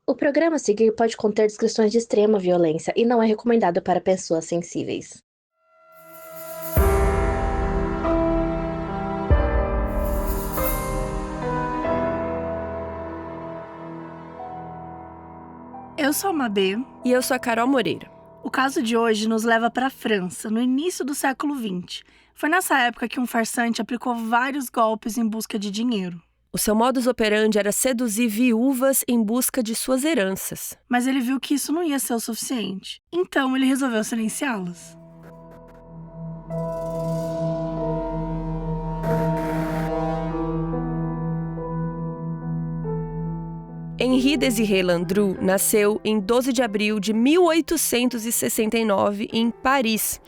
O programa a seguir pode conter descrições de extrema violência e não é recomendado para pessoas sensíveis. Eu sou a Mabê. E eu sou a Carol Moreira. O caso de hoje nos leva para a França, no início do século XX. Foi nessa época que um farsante aplicou vários golpes em busca de dinheiro. O seu modus operandi era seduzir viúvas em busca de suas heranças. Mas ele viu que isso não ia ser o suficiente. Então ele resolveu silenciá-las. Henri Désiré Landru nasceu em 12 de abril de 1869 em Paris.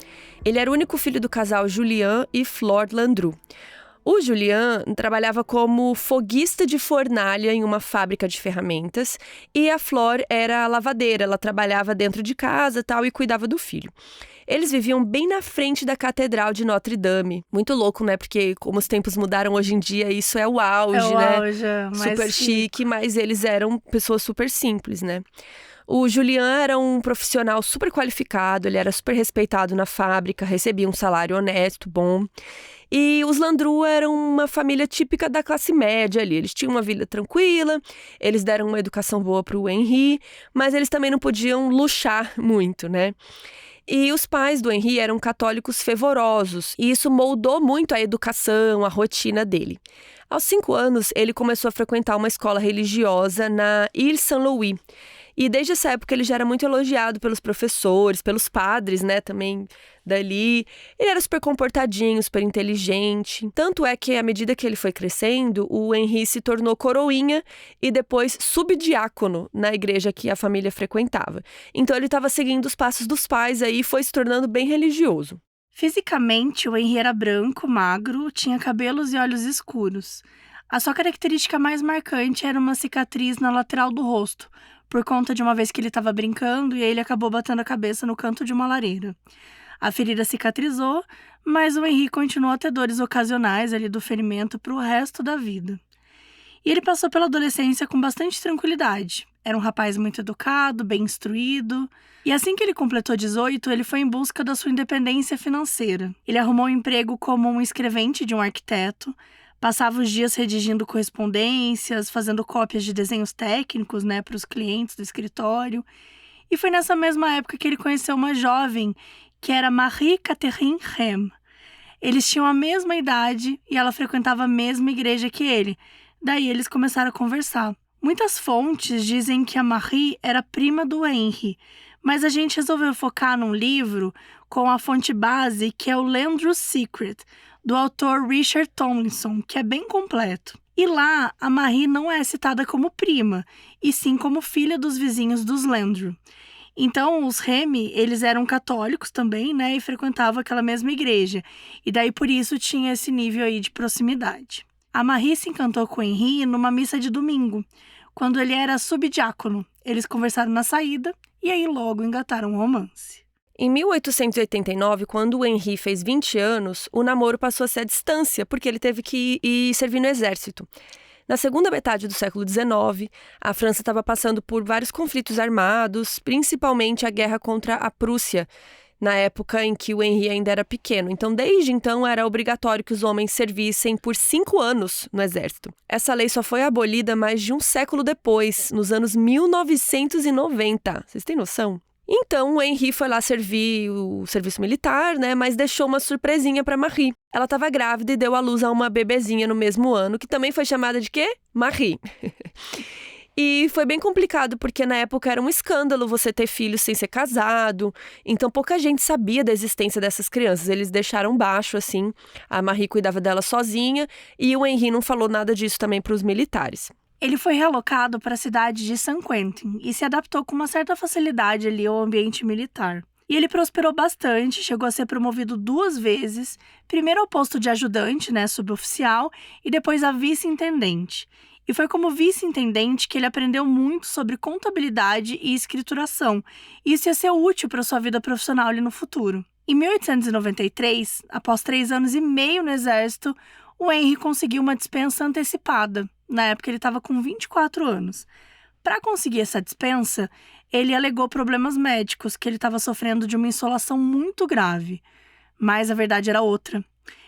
Ele era o único filho do casal Julien e Flore Landru. O Julien trabalhava como foguista de fornalha em uma fábrica de ferramentas e a Flore era lavadeira, ela trabalhava dentro de casa e cuidava do filho. Eles viviam bem na frente da Catedral de Notre-Dame. Muito louco, né? Porque como os tempos mudaram hoje em dia, isso é o auge, né? Auge, Super chique, mas eles eram pessoas super simples, né? O Julien era um profissional super qualificado, ele era super respeitado na fábrica, recebia um salário honesto, bom. E os Landru eram uma família típica da classe média ali. Eles tinham uma vida tranquila, eles deram uma educação boa para o Henri, mas eles também não podiam luxar muito, né? E os pais do Henri eram católicos fervorosos, e isso moldou muito a educação, a rotina dele. Aos 5 anos, ele começou a frequentar uma escola religiosa na Ile Saint-Louis. E desde essa época ele já era muito elogiado pelos professores, pelos padres, né, também dali. Ele era super comportadinho, super inteligente. Tanto é que, à medida que ele foi crescendo, o Henri se tornou coroinha e depois subdiácono na igreja que a família frequentava. Então ele estava seguindo os passos dos pais aí e foi se tornando bem religioso. Fisicamente, o Henri era branco, magro, tinha cabelos e olhos escuros. A sua característica mais marcante era uma cicatriz na lateral do rosto, por conta de uma vez que ele estava brincando e ele acabou batendo a cabeça no canto de uma lareira. A ferida cicatrizou, mas o Henri continuou a ter dores ocasionais ali do ferimento para o resto da vida. E ele passou pela adolescência com bastante tranquilidade. Era um rapaz muito educado, bem instruído. E assim que ele completou 18, ele foi em busca da sua independência financeira. Ele arrumou um emprego como um escrevente de um arquiteto, passava os dias redigindo correspondências, fazendo cópias de desenhos técnicos, né, para os clientes do escritório. E foi nessa mesma época que ele conheceu uma jovem que era Marie-Catherine Rem. Eles tinham a mesma idade e ela frequentava a mesma igreja que ele. Daí eles começaram a conversar. Muitas fontes dizem que a Marie era prima do Henri, mas a gente resolveu focar num livro com a fonte base que é o Landru's Secret, do autor Richard Tomlinson, que é bem completo. E lá, a Marie não é citada como prima, e sim como filha dos vizinhos dos Landru. Então, os Remy, eles eram católicos também, né, e frequentavam aquela mesma igreja. E daí, por isso, tinha esse nível aí de proximidade. A Marie se encantou com o Henri numa missa de domingo, quando ele era subdiácono. Eles conversaram na saída, e aí logo engataram um romance. Em 1889, quando o Henri fez 20 anos, o namoro passou a ser à distância, porque ele teve que ir servir no exército. Na segunda metade do século XIX, a França estava passando por vários conflitos armados, principalmente a guerra contra a Prússia, na época em que o Henri ainda era pequeno. Então, desde então, era obrigatório que os homens servissem por 5 anos no exército. Essa lei só foi abolida mais de um século depois, nos anos 1990. Vocês têm noção? Então, o Henri foi lá servir o serviço militar, né? Mas deixou uma surpresinha para Marie. Ela estava grávida e deu à luz a uma bebezinha no mesmo ano, que também foi chamada de quê? Marie. E foi bem complicado, porque na época era um escândalo você ter filhos sem ser casado. Então, pouca gente sabia da existência dessas crianças. Eles deixaram baixo, assim. A Marie cuidava dela sozinha e o Henri não falou nada disso também para os militares. Ele foi realocado para a cidade de Saint-Quentin e se adaptou com uma certa facilidade ali ao ambiente militar. E ele prosperou bastante, chegou a ser promovido 2 vezes, primeiro ao posto de ajudante, né, suboficial, e depois a vice-intendente. E foi como vice-intendente que ele aprendeu muito sobre contabilidade e escrituração. E isso ia ser útil para sua vida profissional ali no futuro. Em 1893, após 3 anos e meio no exército, o Henri conseguiu uma dispensa antecipada. Na época ele estava com 24 anos. Para conseguir essa dispensa, ele alegou problemas médicos, que ele estava sofrendo de uma insolação muito grave. Mas a verdade era outra.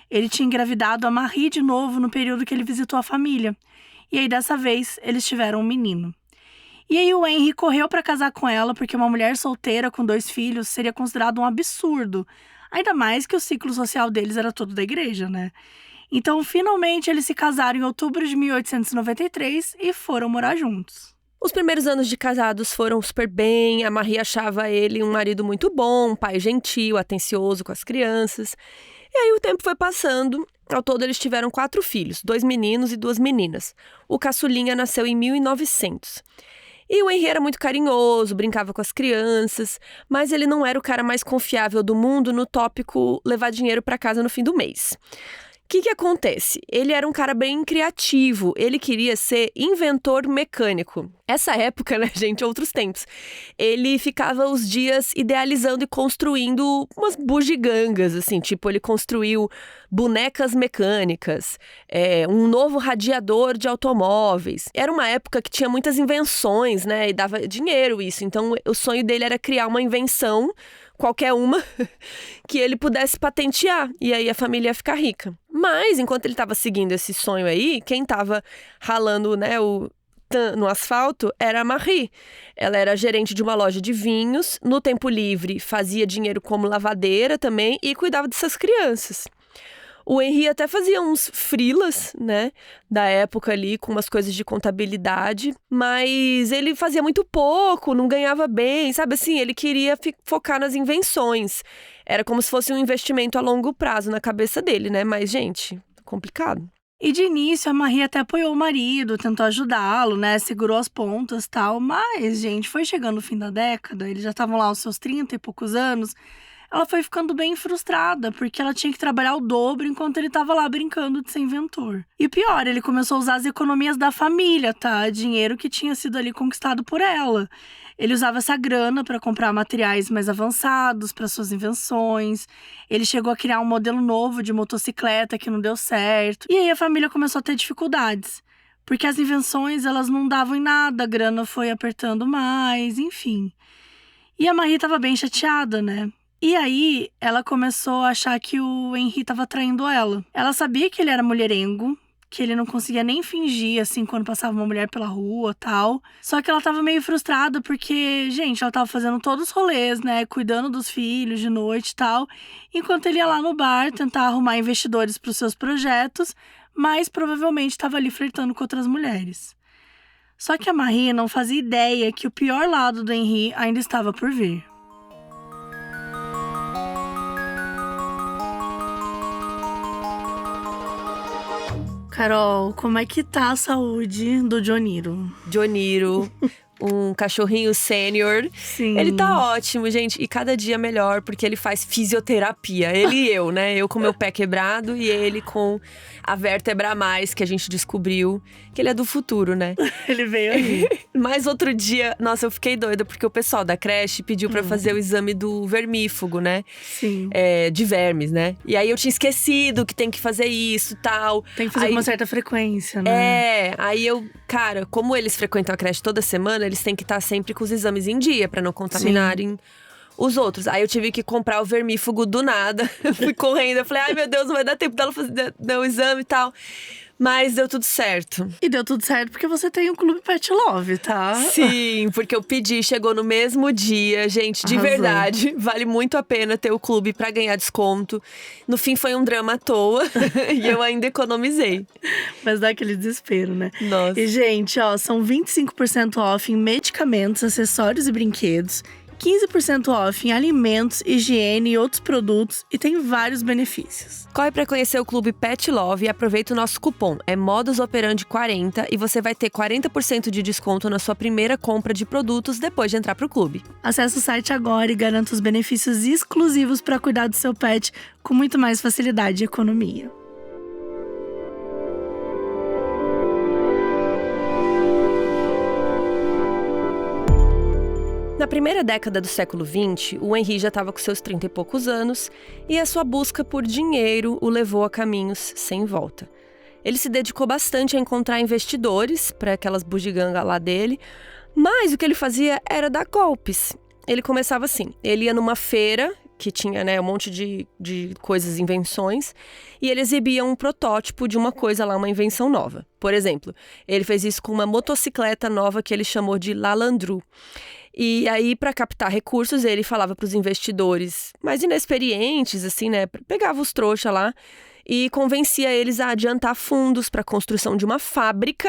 Ele tinha engravidado a Marie de novo no período que ele visitou a família. E aí, dessa vez, eles tiveram um menino. E aí o Henry correu para casar com ela, porque uma mulher solteira com 2 filhos seria considerado um absurdo. Ainda mais que o ciclo social deles era todo da igreja, né? Então, finalmente, eles se casaram em outubro de 1893 e foram morar juntos. Os primeiros anos de casados foram super bem, a Marie achava ele um marido muito bom, um pai gentil, atencioso com as crianças. E aí o tempo foi passando, ao todo eles tiveram 4 filhos, 2 meninos e 2 meninas. O caçulinha nasceu em 1900. E o Henry era muito carinhoso, brincava com as crianças, mas ele não era o cara mais confiável do mundo no tópico levar dinheiro para casa no fim do mês. O que acontece? Ele era um cara bem criativo, ele queria ser inventor mecânico. Essa época, né, gente, outros tempos. Ele ficava os dias idealizando e construindo umas bugigangas, assim, tipo, ele construiu bonecas mecânicas, um novo radiador de automóveis. Era uma época que tinha muitas invenções, né, e dava dinheiro isso. Então, o sonho dele era criar uma invenção, qualquer uma, que ele pudesse patentear, e aí a família ia ficar rica. Mas, enquanto ele estava seguindo esse sonho aí, quem estava ralando, né, no asfalto era a Marie. Ela era gerente de uma loja de vinhos, no tempo livre fazia dinheiro como lavadeira também e cuidava dessas crianças. O Henry até fazia uns freelas, né, da época ali, com umas coisas de contabilidade, mas ele fazia muito pouco, não ganhava bem, sabe assim? Ele queria focar nas invenções. Era como se fosse um investimento a longo prazo na cabeça dele, né? Mas, gente, complicado. E de início, a Marie até apoiou o marido, tentou ajudá-lo, né? Segurou as pontas e tal. Mas, gente, foi chegando o fim da década, eles já estavam lá aos seus 30 e poucos anos. Ela foi ficando bem frustrada, porque ela tinha que trabalhar o dobro enquanto ele estava lá brincando de ser inventor. E pior, ele começou a usar as economias da família, tá? Dinheiro que tinha sido ali conquistado por ela. Ele usava essa grana para comprar materiais mais avançados para suas invenções. Ele chegou a criar um modelo novo de motocicleta que não deu certo. E aí a família começou a ter dificuldades, porque as invenções elas não davam em nada, a grana foi apertando mais, enfim. E a Marie estava bem chateada, né? E aí, ela começou a achar que o Henry estava traindo ela. Ela sabia que ele era mulherengo, que ele não conseguia nem fingir, assim, quando passava uma mulher pela rua e tal. Só que ela estava meio frustrada porque, gente, ela estava fazendo todos os rolês, né? Cuidando dos filhos de noite e tal. Enquanto ele ia lá no bar tentar arrumar investidores para os seus projetos, mas provavelmente estava ali flertando com outras mulheres. Só que a Marie não fazia ideia que o pior lado do Henry ainda estava por vir. Carol, como é que tá a saúde do Joniro? Joniro, um cachorrinho sênior. Sim. Ele tá ótimo, gente. E cada dia melhor, porque ele faz fisioterapia. Ele e eu, né? Eu com meu pé quebrado e ele com a vértebra a mais, que a gente descobriu que ele é do futuro, né? Ele veio aí. Mas outro dia, nossa, eu fiquei doida, porque o pessoal da creche pediu pra fazer o exame do vermífugo, né? Sim. De vermes, né? E aí eu tinha esquecido que tem que fazer isso e tal. Tem que fazer com uma certa frequência, né? Aí eu, cara, como eles frequentam a creche toda semana, eles têm que estar sempre com os exames em dia, pra não contaminarem os outros. Aí eu tive que comprar o vermífugo do nada. Fui correndo, eu falei, ai meu Deus, não vai dar tempo dela fazer o exame e tal. Mas deu tudo certo. E deu tudo certo porque você tem um Clube Pet Love, tá? Sim, porque eu pedi, chegou no mesmo dia. Gente, de verdade, vale muito a pena ter o clube pra ganhar desconto. No fim foi um drama à toa e eu ainda economizei. Mas dá aquele desespero, né? Nossa. E, gente, ó, são 25% off em medicamentos, acessórios e brinquedos. 15% off em alimentos, higiene e outros produtos, e tem vários benefícios. Corre para conhecer o Clube Pet Love e aproveita o nosso cupom. É Modus Operandi 40 e você vai ter 40% de desconto na sua primeira compra de produtos depois de entrar pro clube. Acesse o site agora e garanta os benefícios exclusivos para cuidar do seu pet com muito mais facilidade e economia. Na primeira década do século XX, o Henry já estava com seus 30 e poucos anos e a sua busca por dinheiro o levou a caminhos sem volta. Ele se dedicou bastante a encontrar investidores para aquelas bugigangas lá dele, Mas o que ele fazia era dar golpes. Ele começava assim, ele ia numa feira que tinha, né, um monte de coisas, invenções, e ele exibia um protótipo de uma coisa lá, uma invenção nova. Por exemplo, ele fez isso com uma motocicleta nova que ele chamou de Lalandru. E aí, para captar recursos, ele falava para os investidores mais inexperientes, assim, né, pegava os trouxas lá e convencia eles a adiantar fundos para a construção de uma fábrica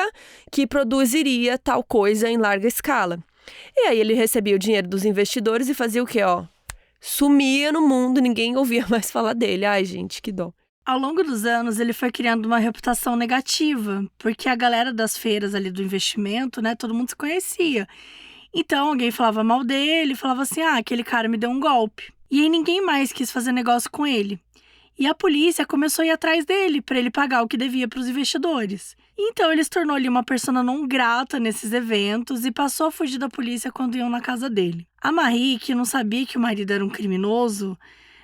que produziria tal coisa em larga escala. E aí ele recebia o dinheiro dos investidores e fazia o quê, ó? Sumia no mundo, ninguém ouvia mais falar dele. Ai, gente, que dó. Ao longo dos anos, ele foi criando uma reputação negativa, porque a galera das feiras ali do investimento, né, todo mundo se conhecia. Então, alguém falava mal dele, falava assim, aquele cara me deu um golpe. E aí ninguém mais quis fazer negócio com ele. E a polícia começou a ir atrás dele, para ele pagar o que devia para os investidores. Então, ele se tornou ali uma persona não grata nesses eventos e passou a fugir da polícia quando iam na casa dele. A Marie, que não sabia que o marido era um criminoso,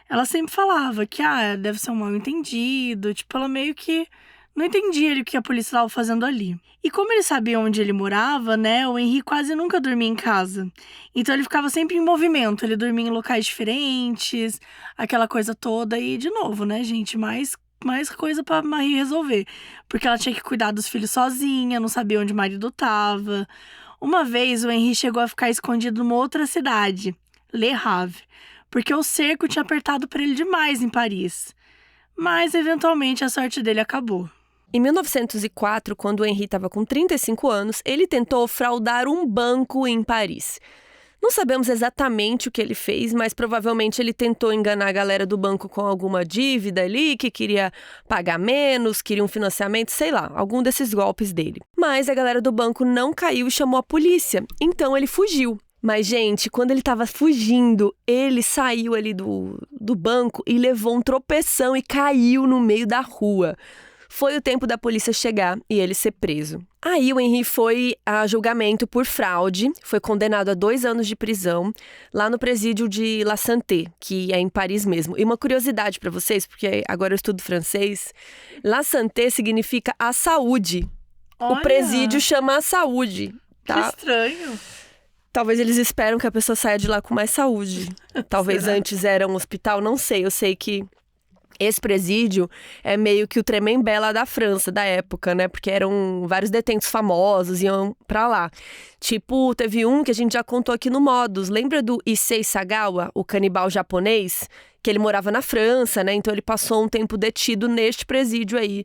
ela sempre falava que, deve ser um mal-entendido. Tipo, ela meio que não entendia o que a polícia estava fazendo ali. E como ele sabia onde ele morava, né, o Henri quase nunca dormia em casa. Então, ele ficava sempre em movimento. Ele dormia em locais diferentes, aquela coisa toda. E, de novo, né, gente, mais coisa pra Marie resolver. Porque ela tinha que cuidar dos filhos sozinha, não sabia onde o marido tava. Uma vez, o Henri chegou a ficar escondido numa outra cidade, Le Havre, porque o cerco tinha apertado para ele demais em Paris. Mas, eventualmente, a sorte dele acabou. Em 1904, quando o Henri estava com 35 anos, ele tentou fraudar um banco em Paris. Não sabemos exatamente o que ele fez, mas provavelmente ele tentou enganar a galera do banco com alguma dívida ali, que queria pagar menos, queria um financiamento, sei lá, algum desses golpes dele. Mas a galera do banco não caiu e chamou a polícia, então ele fugiu. Mas, gente, quando ele estava fugindo, ele saiu ali do banco e levou um tropeção e caiu no meio da rua. Foi o tempo da polícia chegar e ele ser preso. Aí o Henri foi a julgamento por fraude, foi condenado a 2 anos de prisão lá no presídio de La Santé, que é em Paris mesmo. E uma curiosidade para vocês, porque agora eu estudo francês, La Santé significa a saúde. Olha, o presídio chama a saúde, tá? Que estranho. Talvez eles esperam que a pessoa saia de lá com mais saúde. Talvez antes era um hospital, não sei. Eu sei que esse presídio é meio que o Tremembé lá da França, da época, né? Porque eram vários detentos famosos, iam pra lá. Tipo, teve um que a gente já contou aqui no Modus. Lembra do Issei Sagawa, o canibal japonês? Que ele morava na França, né? Então ele passou um tempo detido neste presídio aí,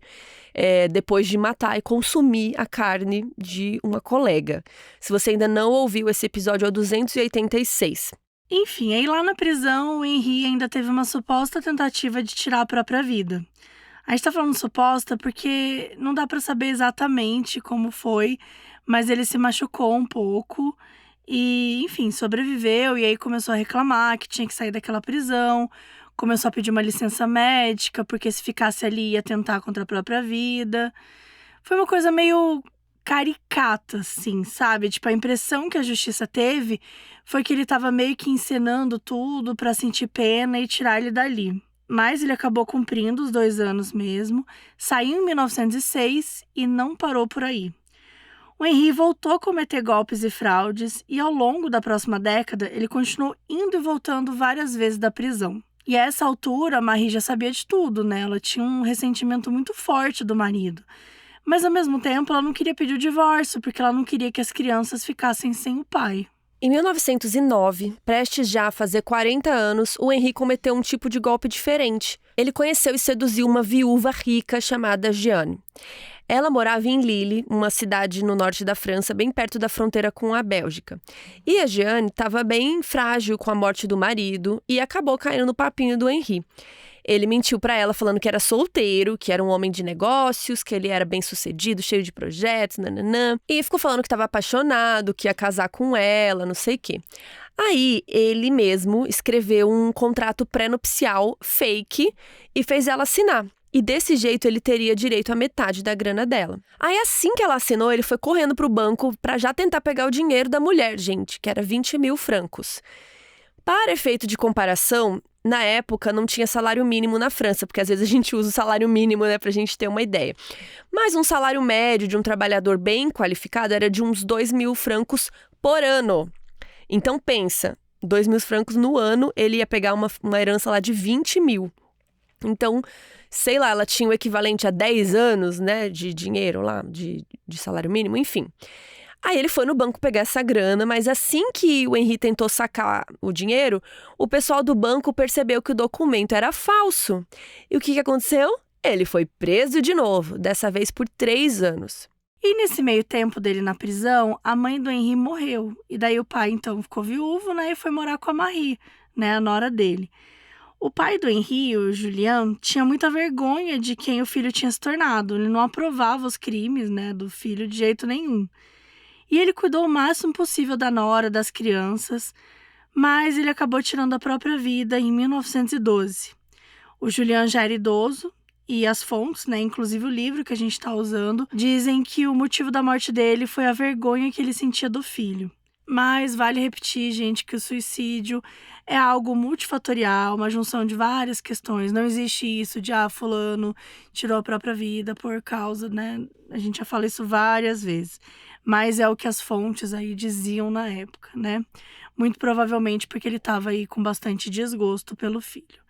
depois de matar e consumir a carne de uma colega. Se você ainda não ouviu esse episódio, é o 286. Enfim, aí lá na prisão, o Henri ainda teve uma suposta tentativa de tirar a própria vida. A gente tá falando suposta porque não dá pra saber exatamente como foi, mas ele se machucou um pouco e, enfim, sobreviveu e aí começou a reclamar que tinha que sair daquela prisão, começou a pedir uma licença médica porque se ficasse ali ia tentar contra a própria vida. Foi uma coisa meio caricata, assim, sabe? Tipo, a impressão que a justiça teve foi que ele tava meio que encenando tudo pra sentir pena e tirar ele dali. Mas ele acabou cumprindo os 2 anos mesmo, saiu em 1906 e não parou por aí. O Henri voltou a cometer golpes e fraudes e ao longo da próxima década ele continuou indo e voltando várias vezes da prisão. E a essa altura a Marie já sabia de tudo, né? Ela tinha um ressentimento muito forte do marido. Mas, ao mesmo tempo, ela não queria pedir o divórcio, porque ela não queria que as crianças ficassem sem o pai. Em 1909, prestes já a fazer 40 anos, o Henri cometeu um tipo de golpe diferente. Ele conheceu e seduziu uma viúva rica chamada Jeanne. Ela morava em Lille, uma cidade no norte da França, bem perto da fronteira com a Bélgica. E a Jeanne estava bem frágil com a morte do marido e acabou caindo no papinho do Henri. Ele mentiu pra ela falando que era solteiro, que era um homem de negócios, que ele era bem-sucedido, cheio de projetos, nananã. E ficou falando que estava apaixonado, que ia casar com ela, não sei o quê. Aí, ele mesmo escreveu um contrato pré-nupcial fake e fez ela assinar. E desse jeito ele teria direito à metade da grana dela. Aí assim que ela assinou, ele foi correndo pro banco pra já tentar pegar o dinheiro da mulher, gente, que era 20 mil francos. Para efeito de comparação, na época não tinha salário mínimo na França, porque às vezes a gente usa o salário mínimo, né, pra gente ter uma ideia. Mas um salário médio de um trabalhador bem qualificado era de uns 2 mil francos por ano. Então pensa, 2 mil francos no ano, ele ia pegar uma herança lá de 20 mil. Então, sei lá, ela tinha o equivalente a 10 anos, né, de dinheiro lá, de salário mínimo, enfim. Aí ele foi no banco pegar essa grana, mas assim que o Henri tentou sacar o dinheiro, o pessoal do banco percebeu que o documento era falso. E o que aconteceu? Ele foi preso de novo, dessa vez por 3 anos. E nesse meio tempo dele na prisão, a mãe do Henri morreu. E daí o pai, então, ficou viúvo, né, e foi morar com a Marie, né, a nora dele. O pai do Henri, o Julien, tinha muita vergonha de quem o filho tinha se tornado. Ele não aprovava os crimes, né, do filho de jeito nenhum. E ele cuidou o máximo possível da nora, das crianças, mas ele acabou tirando a própria vida em 1912. O Julien já era idoso e as fontes, né, inclusive o livro que a gente está usando, dizem que o motivo da morte dele foi a vergonha que ele sentia do filho. Mas vale repetir, gente, que o suicídio é algo multifatorial, uma junção de várias questões. Não existe isso de, fulano tirou a própria vida por causa, né? A gente já fala isso várias vezes. Mas é o que as fontes aí diziam na época, né? Muito provavelmente porque ele estava aí com bastante desgosto pelo filho.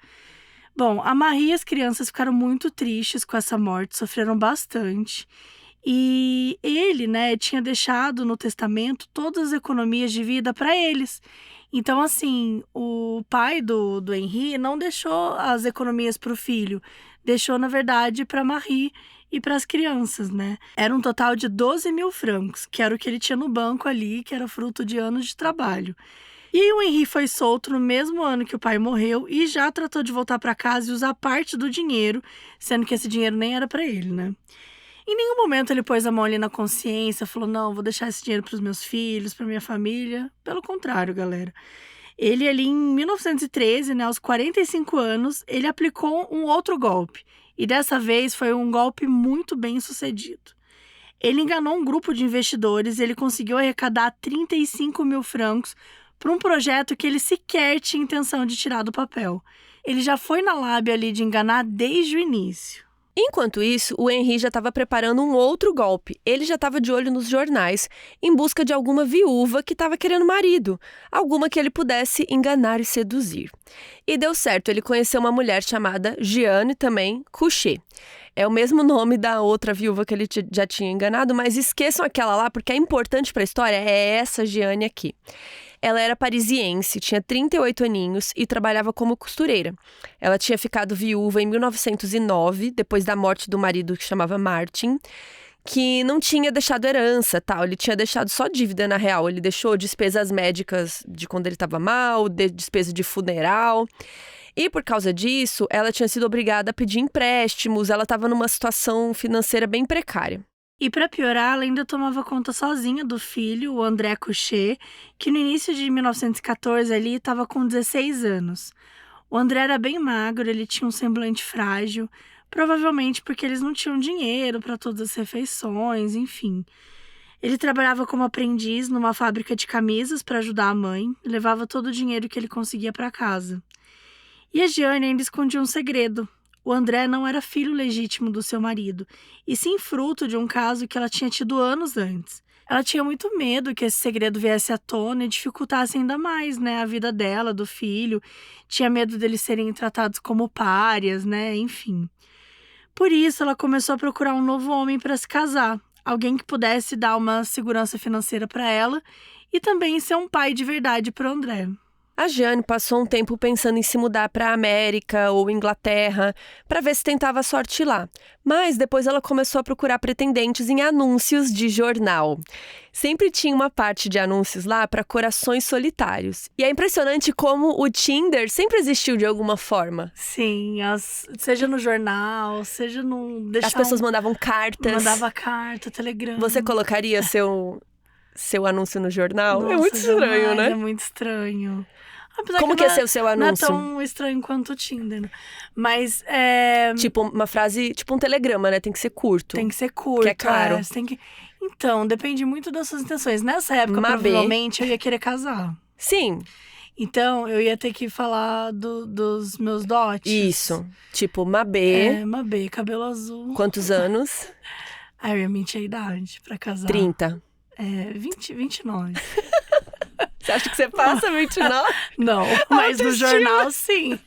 Bom, a Marie e as crianças ficaram muito tristes com essa morte, sofreram bastante. E ele, né, tinha deixado no testamento todas as economias de vida para eles. Então, assim, o pai do Henri não deixou as economias para o filho, deixou, na verdade, para Marie e para as crianças, né? Era um total de 12 mil francos, que era o que ele tinha no banco ali, que era fruto de anos de trabalho. E aí o Henri foi solto no mesmo ano que o pai morreu e já tratou de voltar para casa e usar parte do dinheiro, sendo que esse dinheiro nem era para ele, né? Em nenhum momento ele pôs a mão ali na consciência, falou, não, vou deixar esse dinheiro para os meus filhos, para minha família. Pelo contrário, galera. Ele ali em 1913, né, aos 45 anos, ele aplicou um outro golpe. E dessa vez foi um golpe muito bem sucedido. Ele enganou um grupo de investidores e ele conseguiu arrecadar 35 mil francos para um projeto que ele sequer tinha intenção de tirar do papel. Ele já foi na lábia ali de enganar desde o início. Enquanto isso, o Henri já estava preparando um outro golpe. Ele já estava de olho nos jornais, em busca de alguma viúva que estava querendo marido, alguma que ele pudesse enganar e seduzir. E deu certo, ele conheceu uma mulher chamada Jeanne, também Couchet. É o mesmo nome da outra viúva que ele já tinha enganado, mas esqueçam aquela lá, porque é importante para a história, é essa Jeanne aqui. Ela era parisiense, tinha 38 aninhos e trabalhava como costureira. Ela tinha ficado viúva em 1909, depois da morte do marido que chamava Martin, que não tinha deixado herança, tal. Ele tinha deixado só dívida, na real. Ele deixou despesas médicas de quando ele estava mal, despesa de funeral. E por causa disso, ela tinha sido obrigada a pedir empréstimos, ela estava numa situação financeira bem precária. E para piorar, ela ainda tomava conta sozinha do filho, o André Couchet, que no início de 1914 ali estava com 16 anos. O André era bem magro, ele tinha um semblante frágil, provavelmente porque eles não tinham dinheiro para todas as refeições, enfim. Ele trabalhava como aprendiz numa fábrica de camisas para ajudar a mãe, e levava todo o dinheiro que ele conseguia para casa. E a Jeanne ainda escondia um segredo. O André não era filho legítimo do seu marido, e sim fruto de um caso que ela tinha tido anos antes. Ela tinha muito medo que esse segredo viesse à tona e dificultasse ainda mais, né, a vida dela, do filho. Tinha medo deles serem tratados como párias, né, enfim. Por isso, ela começou a procurar um novo homem para se casar. Alguém que pudesse dar uma segurança financeira para ela e também ser um pai de verdade para o André. A Jeanne passou um tempo pensando em se mudar para a América ou Inglaterra para ver se tentava a sorte lá. Mas depois ela começou a procurar pretendentes em anúncios de jornal. Sempre tinha uma parte de anúncios lá para corações solitários. E é impressionante como o Tinder sempre existiu de alguma forma. Sim, seja no jornal, seja no... As pessoas mandavam cartas. Mandava carta, telegrama. Você colocaria seu anúncio no jornal? Nossa, é muito estranho, jamais, né? É muito estranho. Apesar Como que é ser o seu anúncio? Não é tão estranho quanto o Tinder, né? Mas Tipo, uma frase, tipo um telegrama, né? Tem que ser curto. Tem que ser curto. Que é caro. Você tem que... Então, depende muito das suas intenções. Nessa época, provavelmente, eu ia querer casar. Sim. Então, eu ia ter que falar dos meus dotes. Isso. Tipo, Mabê. Mabê, cabelo azul. Quantos anos? Eu ia mentir a idade pra casar. 30. 29. Você acha que você passa 29? Não, mas no jornal, sim.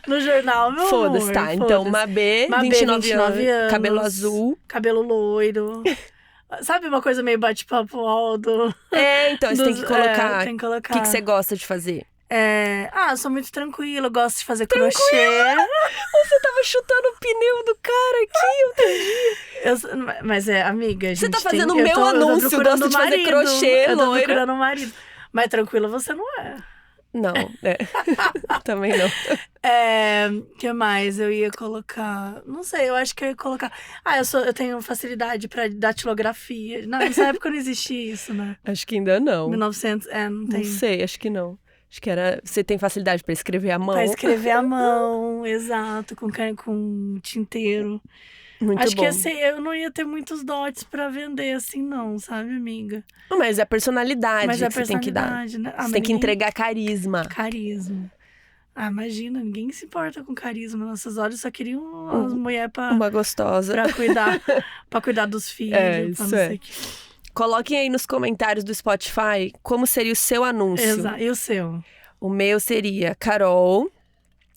No jornal, meu Foda-se, amor. tá. Então, Mabê, 29 anos, cabelo azul. Cabelo loiro. Sabe uma coisa meio bate-papo Aldo? Então você tem que colocar. Tem que colocar. O que você gosta de fazer? Eu sou muito tranquila, eu gosto de fazer crochê. Você tava chutando o pneu do cara aqui outro dia. Mas amiga, gente. Você tá fazendo o meu anúncio, eu gosto de fazer crochê, eu tô loira. procurando um marido. Mas tranquila você não é. Não, também não. Que mais eu ia colocar? Não sei, eu acho que eu ia colocar. Eu tenho facilidade pra datilografia. Não, nessa época não existia isso, né? Acho que ainda não. 1900, não tem. Não sei, acho que não. Acho que era. Você tem facilidade pra escrever à mão? Pra escrever à mão, exato, com tinteiro. Muito acho bom. que eu não ia ter muitos dotes pra vender assim, não, sabe, amiga? Mas é a personalidade que você tem que dar. Né? Você tem que entregar carisma. Carisma. Imagina, ninguém se importa com carisma. Nossos olhos só queriam umas mulheres uma gostosa. Pra cuidar dos filhos. Isso é. Coloquem aí nos comentários do Spotify como seria o seu anúncio. Exato. E o seu? O meu seria Carol.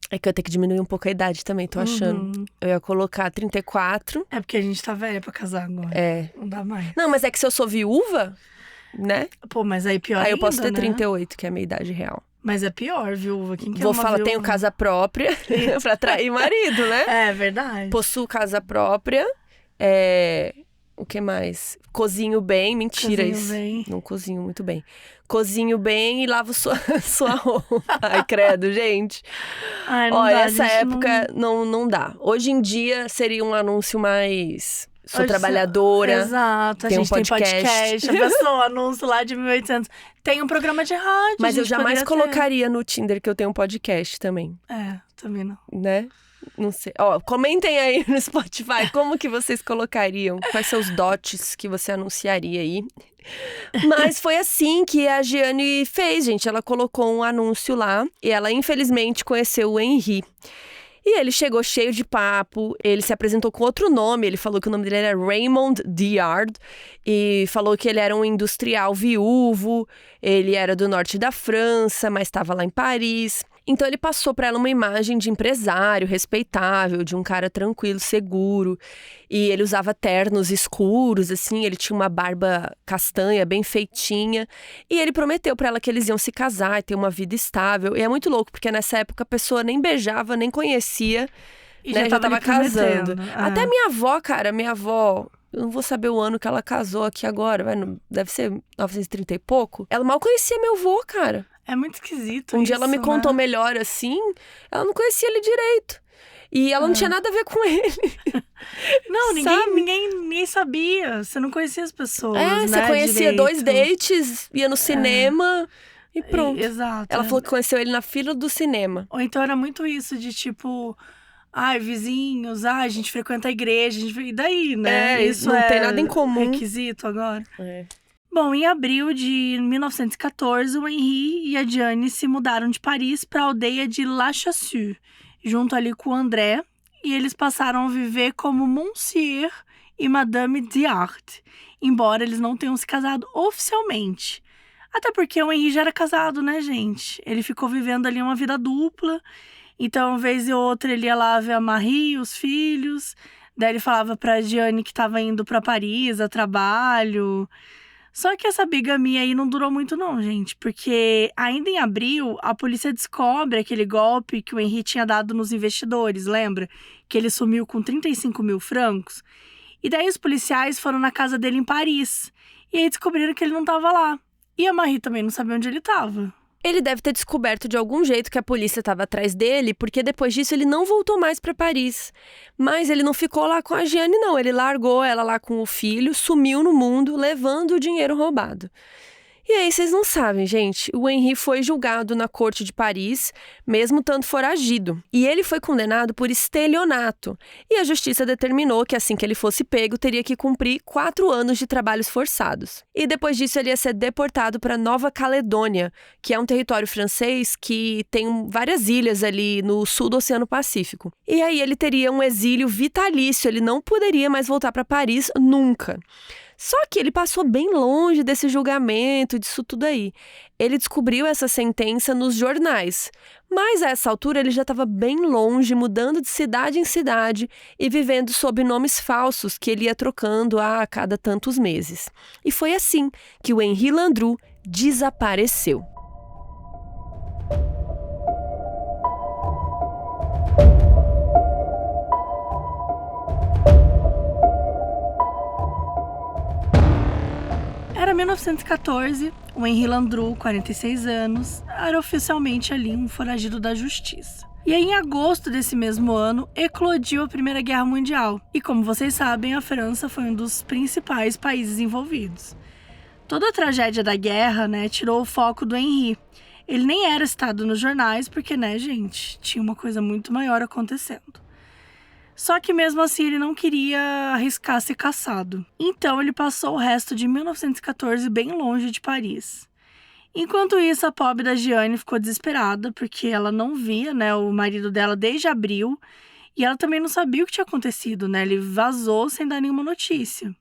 É que eu tenho que diminuir um pouco a idade também, tô achando. Eu ia colocar 34. É porque a gente tá velha pra casar agora. Não dá mais. Não, mas é que se eu sou viúva, né? Pô, mas aí pior Aí ainda, eu posso ter né? 38, que é a minha idade real. Mas é pior, viúva. Quem quer Vou uma falar, viúva? tenho casa própria pra atrair marido, né? É verdade. Possuo casa própria. O que mais? Cozinho bem. Mentira Cozinho isso. bem. Não cozinho muito bem. Cozinho bem e lavo sua roupa. Ai, credo, gente. Ai, não Ó, dá, essa época não dá. Hoje em dia seria um anúncio mais... Sou trabalhadora. Exato, a tem gente tem podcast. A pessoa, um anúncio lá de 1800. Tem um programa de rádio. Mas eu jamais colocaria no Tinder que eu tenho um podcast também. Também não. Né? Não sei. Ó, comentem aí no Spotify como que vocês colocariam. Quais são os dotes que você anunciaria aí. Mas foi assim que a Gianni fez, gente. Ela colocou um anúncio lá e ela, infelizmente, conheceu o Henry. E ele chegou cheio de papo, ele se apresentou com outro nome, ele falou que o nome dele era Raymond Diard e falou que ele era um industrial viúvo, ele era do norte da França, mas estava lá em Paris. Então ele passou para ela uma imagem de empresário respeitável, de um cara tranquilo, seguro. E ele usava ternos escuros, assim, ele tinha uma barba castanha, bem feitinha. E ele prometeu para ela que eles iam se casar e ter uma vida estável. E é muito louco, porque nessa época a pessoa nem beijava, nem conhecia, e né? Já tava casando. Ah. Até minha avó, cara, eu não vou saber o ano que ela casou aqui agora, deve ser 1930 e pouco. Ela mal conhecia meu avô, cara. É muito esquisito Um dia ela me contou melhor assim, ela não conhecia ele direito. E ela não tinha nada a ver com ele. Não, ninguém sabia. Você não conhecia as pessoas, né? Você conhecia direito. 2 dates, ia no cinema e pronto. Exato. Ela falou que conheceu ele na fila do cinema. Ou então era muito isso de tipo... vizinhos, a gente frequenta a igreja, e daí, né? Isso não tem nada em comum. Requisito agora. Bom, em abril de 1914, o Henri e a Gianni se mudaram de Paris para a aldeia de La Chassue, junto ali com o André, e eles passaram a viver como Monsieur e Madame Diard, embora eles não tenham se casado oficialmente. Até porque o Henri já era casado, né, gente? Ele ficou vivendo ali uma vida dupla, então, uma vez e outra, ele ia lá ver a Marie, os filhos, daí ele falava pra Gianni que estava indo para Paris a trabalho. Só que essa bigamia aí não durou muito não, gente, porque ainda em abril, a polícia descobre aquele golpe que o Henri tinha dado nos investidores, lembra? Que ele sumiu com 35 mil francos. E daí os policiais foram na casa dele em Paris, e aí descobriram que ele não estava lá. E a Marie também não sabia onde ele estava. Ele deve ter descoberto de algum jeito que a polícia estava atrás dele, porque depois disso ele não voltou mais para Paris. Mas ele não ficou lá com a Gianni, não. Ele largou ela lá com o filho, sumiu no mundo, levando o dinheiro roubado. E aí, vocês não sabem, gente, o Henri foi julgado na corte de Paris, mesmo tanto foragido. E ele foi condenado por estelionato. E a justiça determinou que assim que ele fosse pego, teria que cumprir 4 anos de trabalhos forçados. E depois disso, ele ia ser deportado para Nova Caledônia, que é um território francês que tem várias ilhas ali no sul do Oceano Pacífico. E aí ele teria um exílio vitalício, ele não poderia mais voltar para Paris nunca. Só que ele passou bem longe desse julgamento, disso tudo aí. Ele descobriu essa sentença nos jornais, mas a essa altura ele já estava bem longe, mudando de cidade em cidade e vivendo sob nomes falsos que ele ia trocando a cada tantos meses. E foi assim que o Henri Landru desapareceu. Era 1914, o Henri Landru, 46 anos, era oficialmente ali um foragido da justiça. E aí, em agosto desse mesmo ano, eclodiu a Primeira Guerra Mundial. E como vocês sabem, a França foi um dos principais países envolvidos. Toda a tragédia da guerra, tirou o foco do Henri. Ele nem era citado nos jornais porque, gente, tinha uma coisa muito maior acontecendo. Só que mesmo assim ele não queria arriscar ser caçado. Então ele passou o resto de 1914 bem longe de Paris. Enquanto isso, a pobre da Jeanne ficou desesperada porque ela não via, o marido dela desde abril e ela também não sabia o que tinha acontecido, Ele vazou sem dar nenhuma notícia.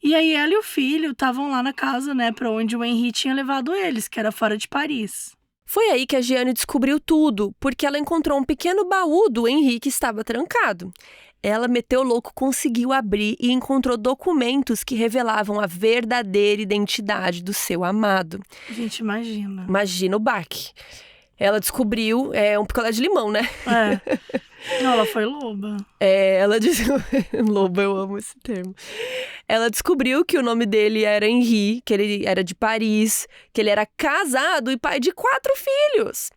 E aí ela e o filho estavam lá na casa, para onde o Henri tinha levado eles, que era fora de Paris. Foi aí que a Jeanne descobriu tudo, porque ela encontrou um pequeno baú do Henri que estava trancado. Ela meteu o louco, conseguiu abrir e encontrou documentos que revelavam a verdadeira identidade do seu amado. Gente, imagina. Imagina o baque. Ela descobriu um picolé de limão, né? Não, ela foi loba. Ela disse... Loba, eu amo esse termo. Ela descobriu que o nome dele era Henri, que ele era de Paris, que ele era casado e pai de 4 filhos.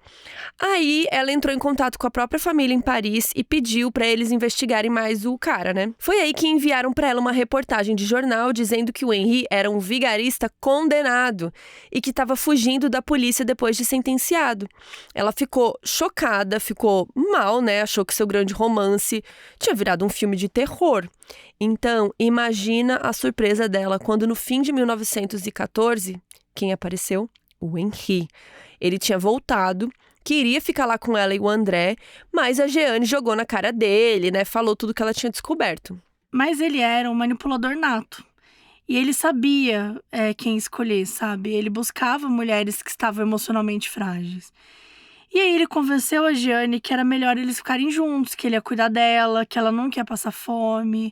Aí ela entrou em contato com a própria família em Paris e pediu para eles investigarem mais o cara, Foi aí que enviaram para ela uma reportagem de jornal dizendo que o Henri era um vigarista condenado e que estava fugindo da polícia depois de sentenciado. Ela ficou chocada, ficou mal, Achou que seu grande romance tinha virado um filme de terror. Então, imagina a surpresa dela quando no fim de 1914, quem apareceu? O Henri. Ele tinha voltado, queria ficar lá com ela e o André, mas a Jeanne jogou na cara dele, falou tudo que ela tinha descoberto. Mas ele era um manipulador nato. E ele sabia quem escolher, sabe? Ele buscava mulheres que estavam emocionalmente frágeis. E aí ele convenceu a Jeanne que era melhor eles ficarem juntos, que ele ia cuidar dela, que ela não queria passar fome.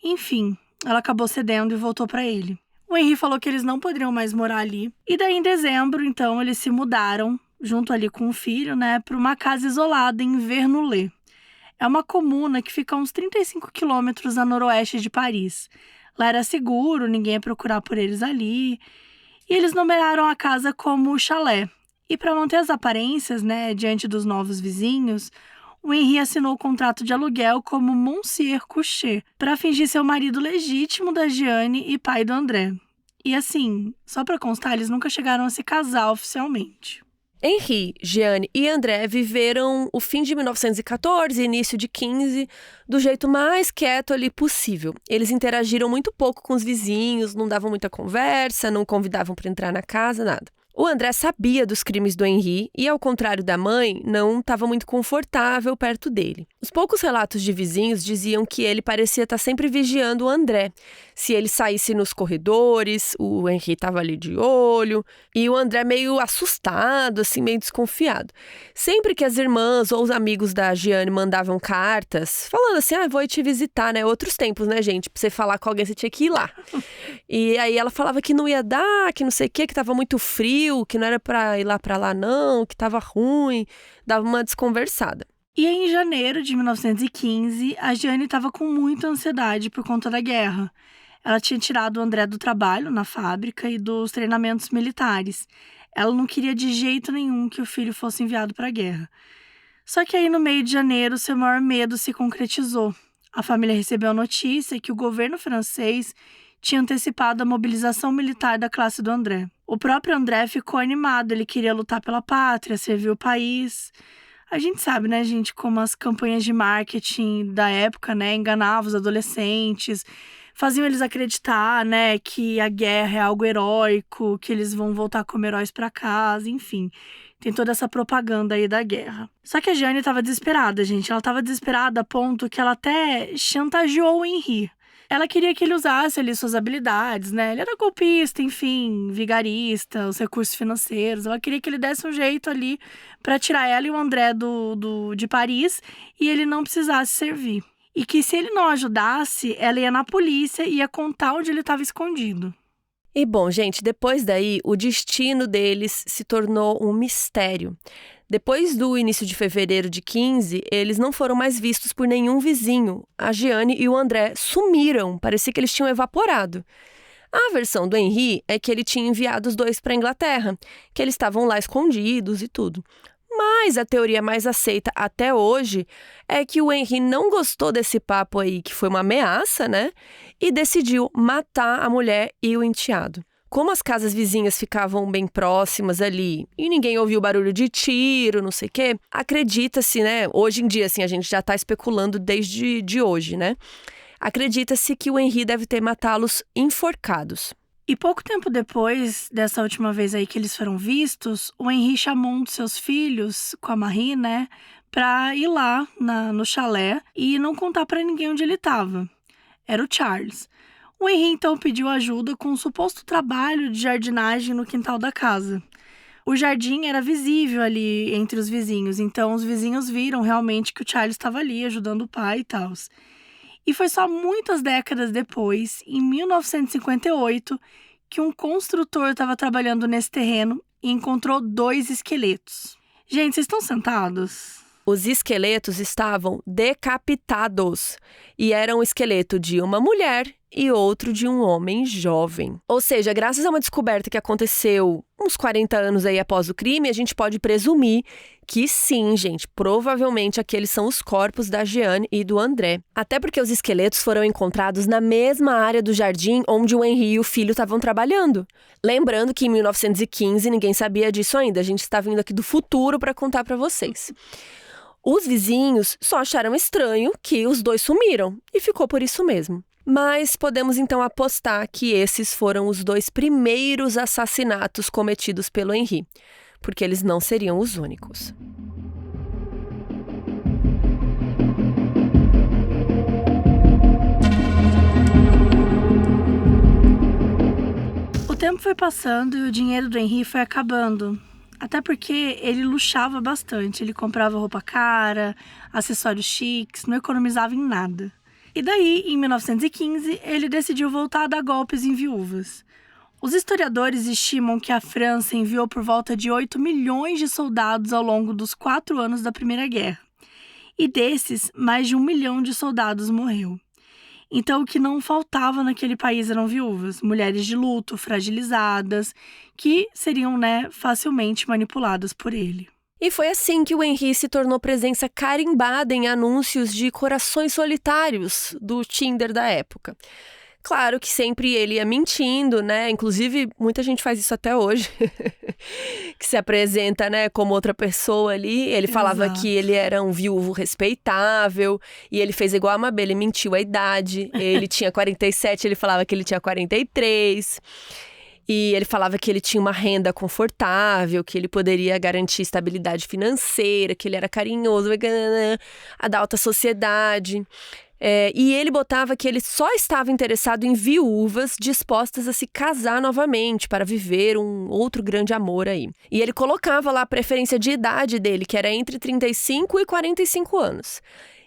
Enfim, ela acabou cedendo e voltou para ele. O Henri falou que eles não poderiam mais morar ali. E daí, em dezembro, então, eles se mudaram, junto ali com o filho, para uma casa isolada em Vernouillet. É uma comuna que fica a uns 35 quilômetros a noroeste de Paris. Lá era seguro, ninguém ia procurar por eles ali. E eles numeraram a casa como chalé. E para manter as aparências, diante dos novos vizinhos, o Henri assinou o contrato de aluguel como Monsieur Coucher, para fingir ser o marido legítimo da Jeanne e pai do André. E assim, só para constar, eles nunca chegaram a se casar oficialmente. Henri, Jeanne e André viveram o fim de 1914 e início de 15 do jeito mais quieto ali possível. Eles interagiram muito pouco com os vizinhos, não davam muita conversa, não convidavam para entrar na casa, nada. O André sabia dos crimes do Henri e, ao contrário da mãe, não estava muito confortável perto dele. Os poucos relatos de vizinhos diziam que ele parecia estar sempre vigiando o André. Se ele saísse nos corredores, o Henri estava ali de olho, e o André meio assustado, assim, meio desconfiado. Sempre que as irmãs ou os amigos da Jeanne mandavam cartas, falando assim, vou te visitar, Outros tempos, gente? Pra você falar com alguém, você tinha que ir lá. E aí ela falava que não ia dar, que não sei o quê, que estava muito frio, que não era pra ir lá pra lá não, que tava ruim, dava uma desconversada. E aí, em janeiro de 1915, a Jeanne estava com muita ansiedade por conta da guerra. Ela tinha tirado o André do trabalho na fábrica e dos treinamentos militares. Ela não queria de jeito nenhum que o filho fosse enviado para a guerra. Só que aí, no meio de janeiro, seu maior medo se concretizou. A família recebeu a notícia que o governo francês tinha antecipado a mobilização militar da classe do André. O próprio André ficou animado, ele queria lutar pela pátria, servir o país. A gente sabe, gente, como as campanhas de marketing da época, enganavam os adolescentes, faziam eles acreditar, que a guerra é algo heróico, que eles vão voltar como heróis para casa, enfim. Tem toda essa propaganda aí da guerra. Só que a Jeanne estava desesperada, gente. Ela estava desesperada a ponto que ela até chantageou o Henri. Ela queria que ele usasse ali suas habilidades, né? Ele era golpista, enfim, vigarista, os recursos financeiros. Ela queria que ele desse um jeito ali para tirar ela e o André de Paris e ele não precisasse servir. E que se ele não ajudasse, ela ia na polícia e ia contar onde ele estava escondido. E bom, gente, depois daí, o destino deles se tornou um mistério. Depois do início de fevereiro de 15, eles não foram mais vistos por nenhum vizinho. A Jeanne e o André sumiram, parecia que eles tinham evaporado. A versão do Henri é que ele tinha enviado os dois para a Inglaterra, que eles estavam lá escondidos e tudo. Mas a teoria mais aceita até hoje é que o Henri não gostou desse papo aí, que foi uma ameaça, né? E decidiu matar a mulher e o enteado. Como as casas vizinhas ficavam bem próximas ali e ninguém ouviu barulho de tiro, não sei o quê, acredita-se, né? Hoje em dia, assim, a gente já está especulando desde hoje, né? Acredita-se que o Henri deve ter matá-los enforcados. E pouco tempo depois dessa última vez aí que eles foram vistos, o Henri chamou um dos seus filhos, com a Marie, né, pra ir lá no chalé e não contar pra ninguém onde ele estava. Era o Charles. O Henri então pediu ajuda com um suposto trabalho de jardinagem no quintal da casa. O jardim era visível ali entre os vizinhos, então os vizinhos viram realmente que o Charles estava ali ajudando o pai e tal. E foi só muitas décadas depois, em 1958, que um construtor estava trabalhando nesse terreno e encontrou 2 esqueletos. Gente, vocês estão sentados? Os esqueletos estavam decapitados e era um esqueleto de uma mulher e outro de um homem jovem. Ou seja, graças a uma descoberta que aconteceu uns 40 anos aí após o crime, a gente pode presumir que sim, gente, provavelmente aqueles são os corpos da Jeanne e do André. Até porque os esqueletos foram encontrados na mesma área do jardim onde o Henri e o filho estavam trabalhando. Lembrando que em 1915 ninguém sabia disso ainda, a gente está vindo aqui do futuro para contar para vocês. Os vizinhos só acharam estranho que os dois sumiram e ficou por isso mesmo. Mas podemos então apostar que esses foram os 2 primeiros assassinatos cometidos pelo Henri, porque eles não seriam os únicos. O tempo foi passando e o dinheiro do Henri foi acabando. Até porque ele luxava bastante, ele comprava roupa cara, acessórios chiques, não economizava em nada. E daí, em 1915, ele decidiu voltar a dar golpes em viúvas. Os historiadores estimam que a França enviou por volta de 8 milhões de soldados ao longo dos 4 anos da Primeira Guerra. E desses, mais de 1 milhão de soldados morreu. Então, o que não faltava naquele país eram viúvas, mulheres de luto, fragilizadas, que seriam, facilmente manipuladas por ele. E foi assim que o Henri se tornou presença carimbada em anúncios de corações solitários do Tinder da época. Claro que sempre ele ia mentindo, né? Inclusive, muita gente faz isso até hoje. Que se apresenta, como outra pessoa ali. Ele falava que ele era um viúvo respeitável. E ele fez igual a Mabel, ele mentiu a idade. Ele tinha 47, ele falava que ele tinha 43. E ele falava que ele tinha uma renda confortável, que ele poderia garantir estabilidade financeira, que ele era carinhoso, a da alta sociedade. E ele botava que ele só estava interessado em viúvas dispostas a se casar novamente para viver um outro grande amor aí. E ele colocava lá a preferência de idade dele, que era entre 35 e 45 anos.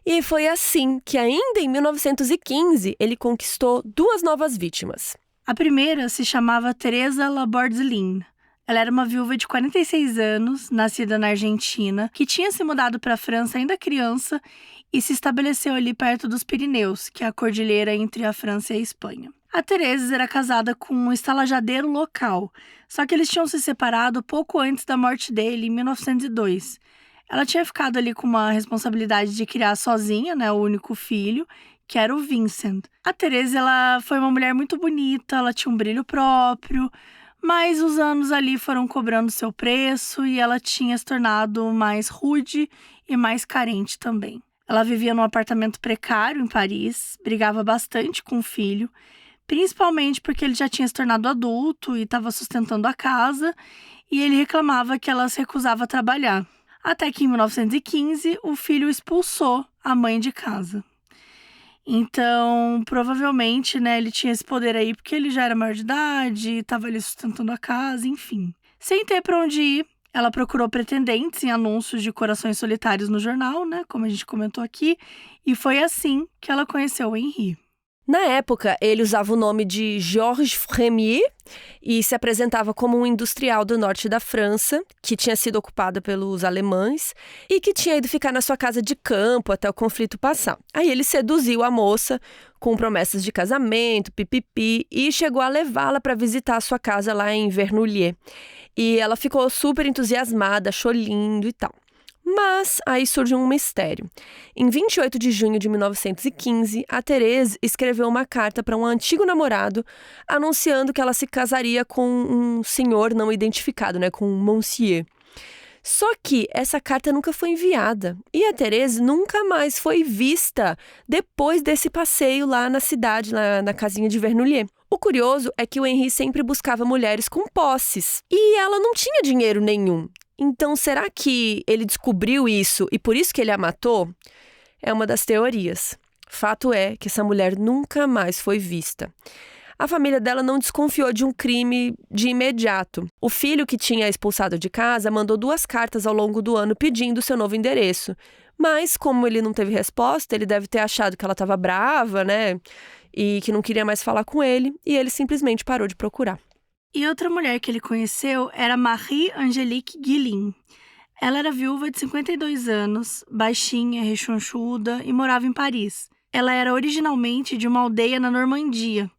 E foi assim que ainda em 1915 ele conquistou 2 novas vítimas. A primeira se chamava Teresa Labordelin. Ela era uma viúva de 46 anos, nascida na Argentina, que tinha se mudado para a França ainda criança e se estabeleceu ali perto dos Pirineus, que é a cordilheira entre a França e a Espanha. A Teresa era casada com um estalajadeiro local, só que eles tinham se separado pouco antes da morte dele, em 1902. Ela tinha ficado ali com uma responsabilidade de criar sozinha, o único filho, que era o Vincent. A Teresa, ela foi uma mulher muito bonita, ela tinha um brilho próprio, mas os anos ali foram cobrando seu preço e ela tinha se tornado mais rude e mais carente também. Ela vivia num apartamento precário em Paris, brigava bastante com o filho, principalmente porque ele já tinha se tornado adulto e estava sustentando a casa, e ele reclamava que ela se recusava a trabalhar. Até que em 1915, o filho expulsou a mãe de casa. Então, provavelmente, né, ele tinha esse poder aí porque ele já era maior de idade, estava ali sustentando a casa, enfim. Sem ter para onde ir, ela procurou pretendentes em anúncios de corações solitários no jornal, né, como a gente comentou aqui, e foi assim que ela conheceu o Henri. Na época, ele usava o nome de Georges Frémier e se apresentava como um industrial do norte da França, que tinha sido ocupado pelos alemães e que tinha ido ficar na sua casa de campo até o conflito passar. Aí ele seduziu a moça com promessas de casamento, pipipi, e chegou a levá-la para visitar a sua casa lá em Vernouillet. E ela ficou super entusiasmada, achou lindo e tal. Mas aí surge um mistério. Em 28 de junho de 1915, a Thérèse escreveu uma carta para um antigo namorado anunciando que ela se casaria com um senhor não identificado, né, com um Monsieur. Só que essa carta nunca foi enviada e a Thérèse nunca mais foi vista depois desse passeio lá na cidade, na casinha de Vernouillet. O curioso é que o Henri sempre buscava mulheres com posses e ela não tinha dinheiro nenhum. Então, será que ele descobriu isso e por isso que ele a matou? É uma das teorias. Fato é que essa mulher nunca mais foi vista. A família dela não desconfiou de um crime de imediato. O filho que tinha expulsado de casa mandou 2 cartas ao longo do ano pedindo seu novo endereço. Mas, como ele não teve resposta, ele deve ter achado que ela estava brava, né? E que não queria mais falar com ele, e ele simplesmente parou de procurar. E outra mulher que ele conheceu era Marie-Angélique Guilin. Ela era viúva de 52 anos, baixinha, rechonchuda e morava em Paris. Ela era originalmente de uma aldeia na Normandia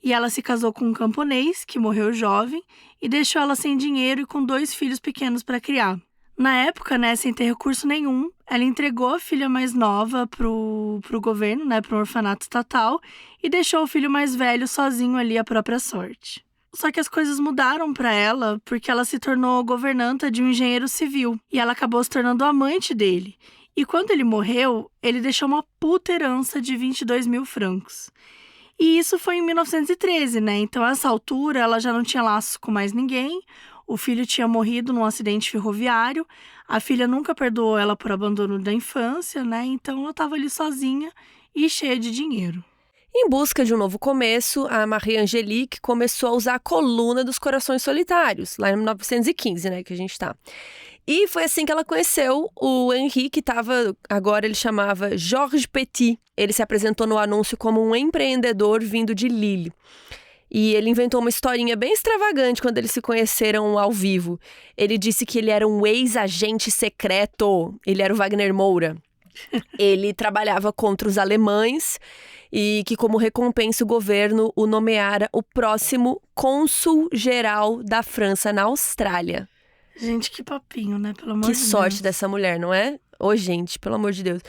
e ela se casou com um camponês que morreu jovem e deixou ela sem dinheiro e com 2 filhos pequenos para criar. Na época, né, sem ter recurso nenhum, ela entregou a filha mais nova pro governo, né, pro orfanato estatal e deixou o filho mais velho sozinho ali à própria sorte. Só que as coisas mudaram para ela porque ela se tornou governanta de um engenheiro civil e ela acabou se tornando amante dele. E quando ele morreu, ele deixou uma puta herança de 22 mil francos. E isso foi em 1913, né? Então, a essa altura, ela já não tinha laço com mais ninguém. O filho tinha morrido num acidente ferroviário. A filha nunca perdoou ela por abandono da infância, né? Então, ela estava ali sozinha e cheia de dinheiro. Em busca de um novo começo, a Marie-Angélique começou a usar a coluna dos Corações Solitários, lá em 1915, né, que a gente tá. E foi assim que ela conheceu o Henri, que agora ele chamava Georges Petit. Ele se apresentou no anúncio como um empreendedor vindo de Lille. E ele inventou uma historinha bem extravagante quando eles se conheceram ao vivo. Ele disse que ele era um ex-agente secreto, ele era o Wagner Moura. Ele trabalhava contra os alemães e que, como recompensa, o governo o nomeara o próximo cônsul-geral da França na Austrália. Gente, que papinho, né? Pelo amor de Deus. Que sorte dessa mulher, não é? Ô, gente, pelo amor de Deus.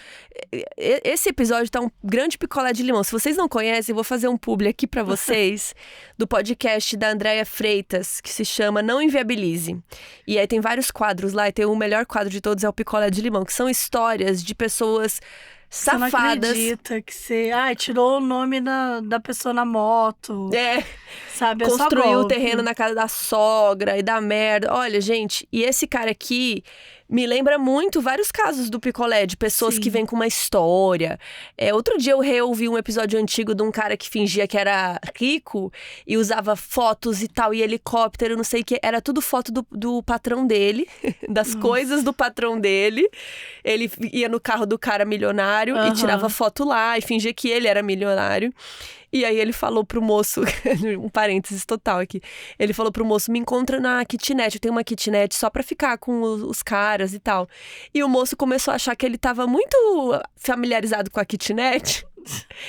Esse episódio tá um grande picolé de limão. Se vocês não conhecem, eu vou fazer um publi aqui pra vocês do podcast da Andréia Freitas, que se chama Não Inviabilize. E aí tem vários quadros lá, e tem o melhor quadro de todos, é o picolé de limão, que são histórias de pessoas safadas. Você não acredita que você tirou o nome da pessoa na moto. Sabe? Construiu o terreno na casa da sogra e da merda. Olha, gente, e esse cara aqui me lembra muito vários casos do picolé, de pessoas que vêm com uma história. Outro dia eu reouvi um episódio antigo de um cara que fingia que era rico e usava fotos e tal, e helicóptero, não sei o que. Era tudo foto do patrão dele, das coisas do patrão dele. Ele ia no carro do cara milionário e tirava foto lá e fingia que ele era milionário. E aí ele falou pro moço, um parênteses total aqui, ele falou pro moço, me encontra na kitnet, eu tenho uma kitnet só pra ficar com os caras e tal. E o moço começou a achar que ele tava muito familiarizado com a kitnet.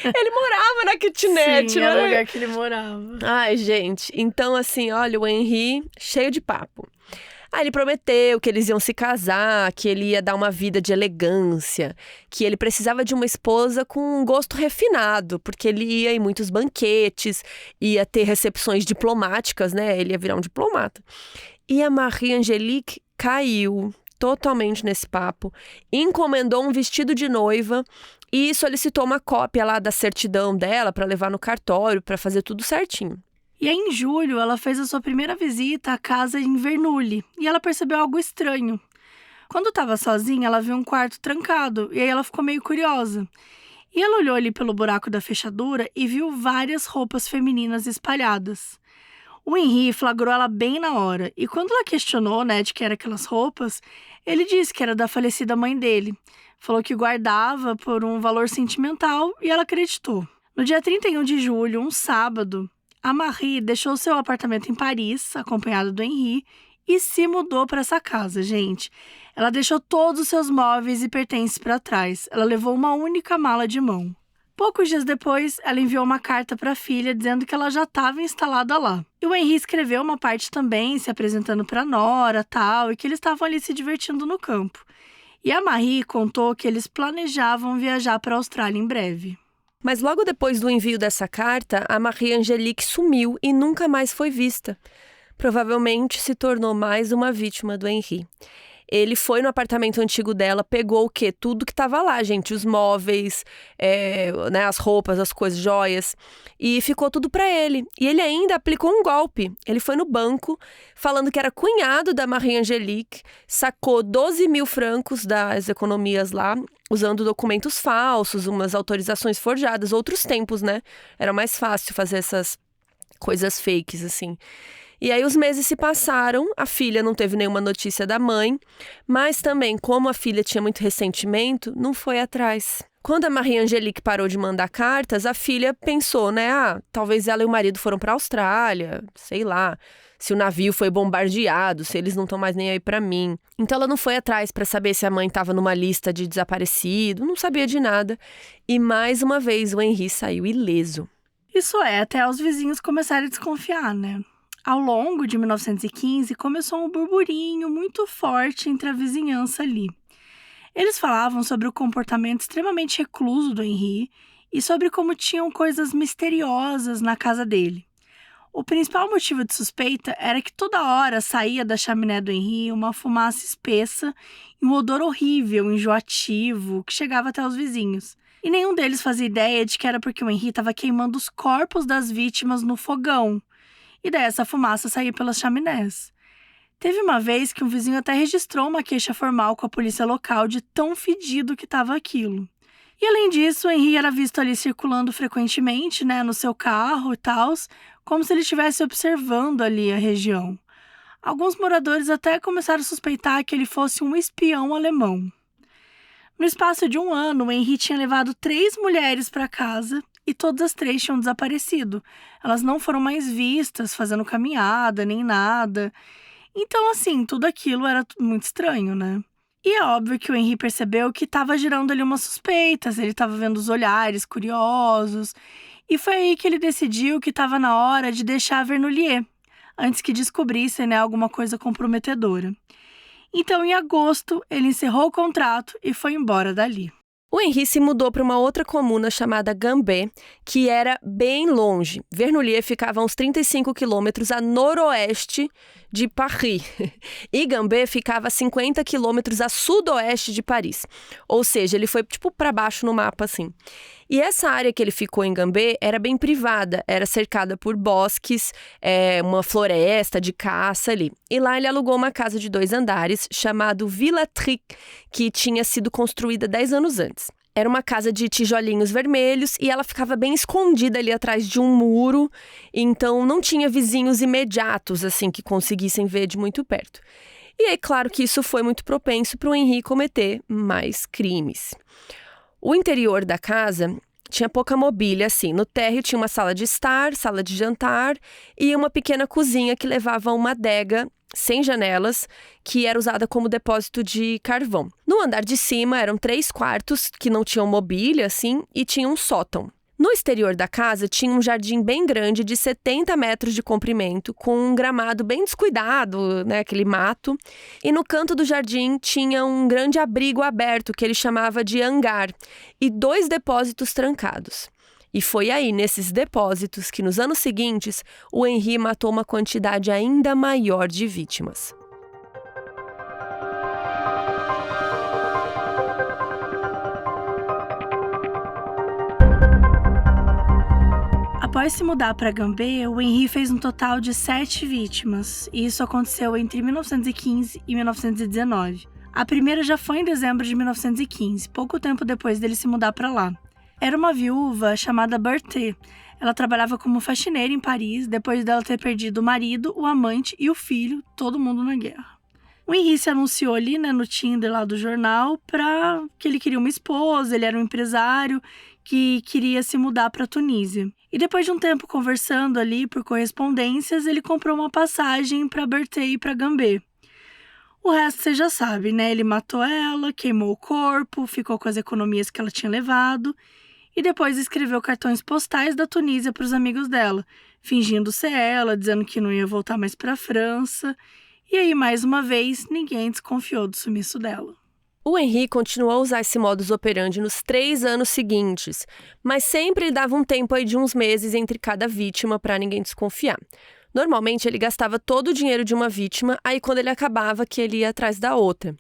Ele morava na kitnet, Sim, não era o lugar que ele morava. Ai, gente, então assim, olha, o Henri, cheio de papo. Aí ele prometeu que eles iam se casar, que ele ia dar uma vida de elegância, que ele precisava de uma esposa com um gosto refinado, porque ele ia em muitos banquetes, ia ter recepções diplomáticas, né? Ele ia virar um diplomata. E a Marie-Angélique caiu totalmente nesse papo, encomendou um vestido de noiva e solicitou uma cópia lá da certidão dela para levar no cartório, para fazer tudo certinho. E aí, em julho, ela fez a sua primeira visita à casa em Vernouillet e ela percebeu algo estranho. Quando estava sozinha, ela viu um quarto trancado e aí ela ficou meio curiosa. E ela olhou ali pelo buraco da fechadura e viu várias roupas femininas espalhadas. O Henri flagrou ela bem na hora, e quando ela questionou, de que eram aquelas roupas, ele disse que era da falecida mãe dele. Falou que guardava por um valor sentimental e ela acreditou. No dia 31 de julho, um sábado, a Marie deixou seu apartamento em Paris, acompanhada do Henri, e se mudou para essa casa, gente. Ela deixou todos os seus móveis e pertences para trás. Ela levou uma única mala de mão. Poucos dias depois, ela enviou uma carta para a filha dizendo que ela já estava instalada lá. E o Henri escreveu uma parte também, se apresentando para a nora, tal, e que eles estavam ali se divertindo no campo. E a Marie contou que eles planejavam viajar para a Austrália em breve. Mas logo depois do envio dessa carta, a Marie-Angélique sumiu e nunca mais foi vista. Provavelmente se tornou mais uma vítima do Henri. Ele foi no apartamento antigo dela, pegou o quê? Tudo que estava lá, gente. Os móveis, as roupas, as coisas, joias. E ficou tudo para ele. E ele ainda aplicou um golpe. Ele foi no banco, falando que era cunhado da Marie-Angélique, sacou 12 mil francos das economias lá, usando documentos falsos, umas autorizações forjadas. Outros tempos, né? Era mais fácil fazer essas coisas fakes, assim. E aí os meses se passaram, a filha não teve nenhuma notícia da mãe, mas também, como a filha tinha muito ressentimento, não foi atrás. Quando a Marie-Angélique parou de mandar cartas, a filha pensou, talvez ela e o marido foram para a Austrália, sei lá, se o navio foi bombardeado, se eles não estão mais nem aí para mim. Então ela não foi atrás para saber se a mãe estava numa lista de desaparecido, não sabia de nada. E mais uma vez o Henri saiu ileso. Isso até os vizinhos começaram a desconfiar, né? Ao longo de 1915, começou um burburinho muito forte entre a vizinhança ali. Eles falavam sobre o comportamento extremamente recluso do Henri e sobre como tinham coisas misteriosas na casa dele. O principal motivo de suspeita era que toda hora saía da chaminé do Henri uma fumaça espessa e um odor horrível, enjoativo, que chegava até os vizinhos. E nenhum deles fazia ideia de que era porque o Henri estava queimando os corpos das vítimas no fogão. E daí essa fumaça saía pelas chaminés. Teve uma vez que um vizinho até registrou uma queixa formal com a polícia local de tão fedido que estava aquilo. E além disso, o Henri era visto ali circulando frequentemente, no seu carro e tal, como se ele estivesse observando ali a região. Alguns moradores até começaram a suspeitar que ele fosse um espião alemão. No espaço de um ano, o Henri tinha levado 3 mulheres para casa e todas as 3 tinham desaparecido. Elas não foram mais vistas fazendo caminhada, nem nada. Então, assim, tudo aquilo era muito estranho, né? E é óbvio que o Henri percebeu que estava gerando ali umas suspeitas, ele estava vendo os olhares curiosos. E foi aí que ele decidiu que estava na hora de deixar a Vernouillet, antes que descobrissem, alguma coisa comprometedora. Então, em agosto, ele encerrou o contrato e foi embora dali. O Henri se mudou para uma outra comuna chamada Gambé, que era bem longe. Vernouillet ficava a uns 35 quilômetros a noroeste de Paris. E Gambé ficava a 50 quilômetros a sudoeste de Paris. Ou seja, ele foi para baixo no mapa, assim. E essa área que ele ficou em Gambé era bem privada, era cercada por bosques, uma floresta de caça ali. E lá ele alugou uma casa de 2 andares, chamada Villa Tric, que tinha sido construída 10 anos antes. Era uma casa de tijolinhos vermelhos e ela ficava bem escondida ali atrás de um muro, então não tinha vizinhos imediatos, assim, que conseguissem ver de muito perto. E é claro que isso foi muito propenso para o Henri cometer mais crimes. O interior da casa tinha pouca mobília, assim. No térreo tinha uma sala de estar, sala de jantar e uma pequena cozinha que levava a uma adega sem janelas, que era usada como depósito de carvão. No andar de cima eram 3 quartos que não tinham mobília, assim, e tinha um sótão. No exterior da casa tinha um jardim bem grande de 70 metros de comprimento, com um gramado bem descuidado, aquele mato. E no canto do jardim tinha um grande abrigo aberto, que ele chamava de hangar, e 2 depósitos trancados. E foi aí, nesses depósitos, que nos anos seguintes, o Henri matou uma quantidade ainda maior de vítimas. Após se mudar para Gambé, o Henri fez um total de 7 vítimas, e isso aconteceu entre 1915 e 1919. A primeira já foi em dezembro de 1915, pouco tempo depois dele se mudar para lá. Era uma viúva chamada Berthe. Ela trabalhava como faxineira em Paris, depois dela ter perdido o marido, o amante e o filho, todo mundo na guerra. O Henri se anunciou ali, no Tinder lá do jornal, que ele queria uma esposa, ele era um empresário que queria se mudar para a Tunísia. E depois de um tempo conversando ali por correspondências, ele comprou uma passagem para Berthe e para Gambé. O resto você já sabe, Ele matou ela, queimou o corpo, ficou com as economias que ela tinha levado e depois escreveu cartões postais da Tunísia para os amigos dela, fingindo ser ela, dizendo que não ia voltar mais para a França. E aí, mais uma vez, ninguém desconfiou do sumiço dela. O Henri continuou a usar esse modus operandi nos 3 anos seguintes, mas sempre dava um tempo aí de uns meses entre cada vítima para ninguém desconfiar. Normalmente, ele gastava todo o dinheiro de uma vítima, aí quando ele acabava que ele ia atrás da outra.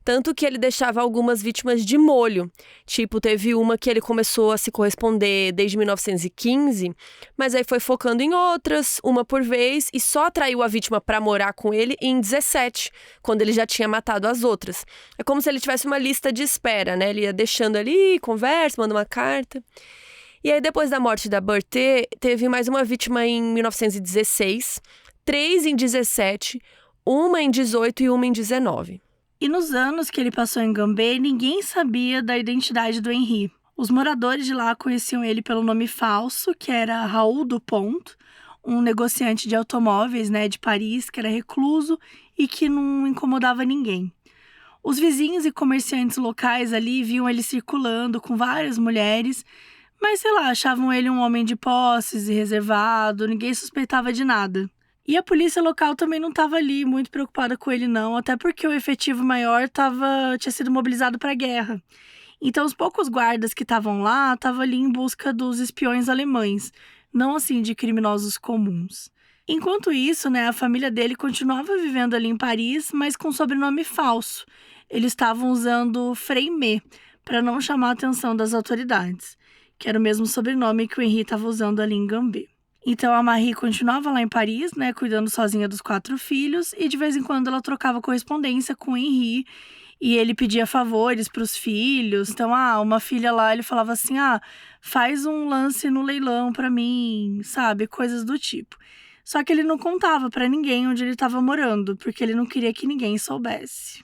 Tanto que ele deixava algumas vítimas de molho. Tipo, teve uma que ele começou a se corresponder desde 1915, mas aí foi focando em outras, uma por vez, e só atraiu a vítima para morar com ele em 17, quando ele já tinha matado as outras. É como se ele tivesse uma lista de espera, Ele ia deixando ali, conversa, manda uma carta. E aí, depois da morte da Berthe, teve mais uma vítima em 1916, 3 em 17, uma em 18 e uma em 19. E nos anos que ele passou em Gambé, ninguém sabia da identidade do Henri. Os moradores de lá conheciam ele pelo nome falso, que era Raoul Dupont, um negociante de automóveis, de Paris, que era recluso e que não incomodava ninguém. Os vizinhos e comerciantes locais ali viam ele circulando com várias mulheres, mas, achavam ele um homem de posses e reservado, ninguém suspeitava de nada. E a polícia local também não estava ali muito preocupada com ele não, até porque o efetivo maior tinha sido mobilizado para a guerra. Então os poucos guardas que estavam lá estavam ali em busca dos espiões alemães, não assim de criminosos comuns. Enquanto isso, a família dele continuava vivendo ali em Paris, mas com sobrenome falso. Eles estavam usando Freimet para não chamar a atenção das autoridades, que era o mesmo sobrenome que o Henri estava usando ali em Gambé. Então a Marie continuava lá em Paris, cuidando sozinha dos 4 filhos, e de vez em quando ela trocava correspondência com o Henri, e ele pedia favores para os filhos. Então, uma filha lá, ele falava assim, faz um lance no leilão para mim, sabe? Coisas do tipo. Só que ele não contava para ninguém onde ele estava morando, porque ele não queria que ninguém soubesse.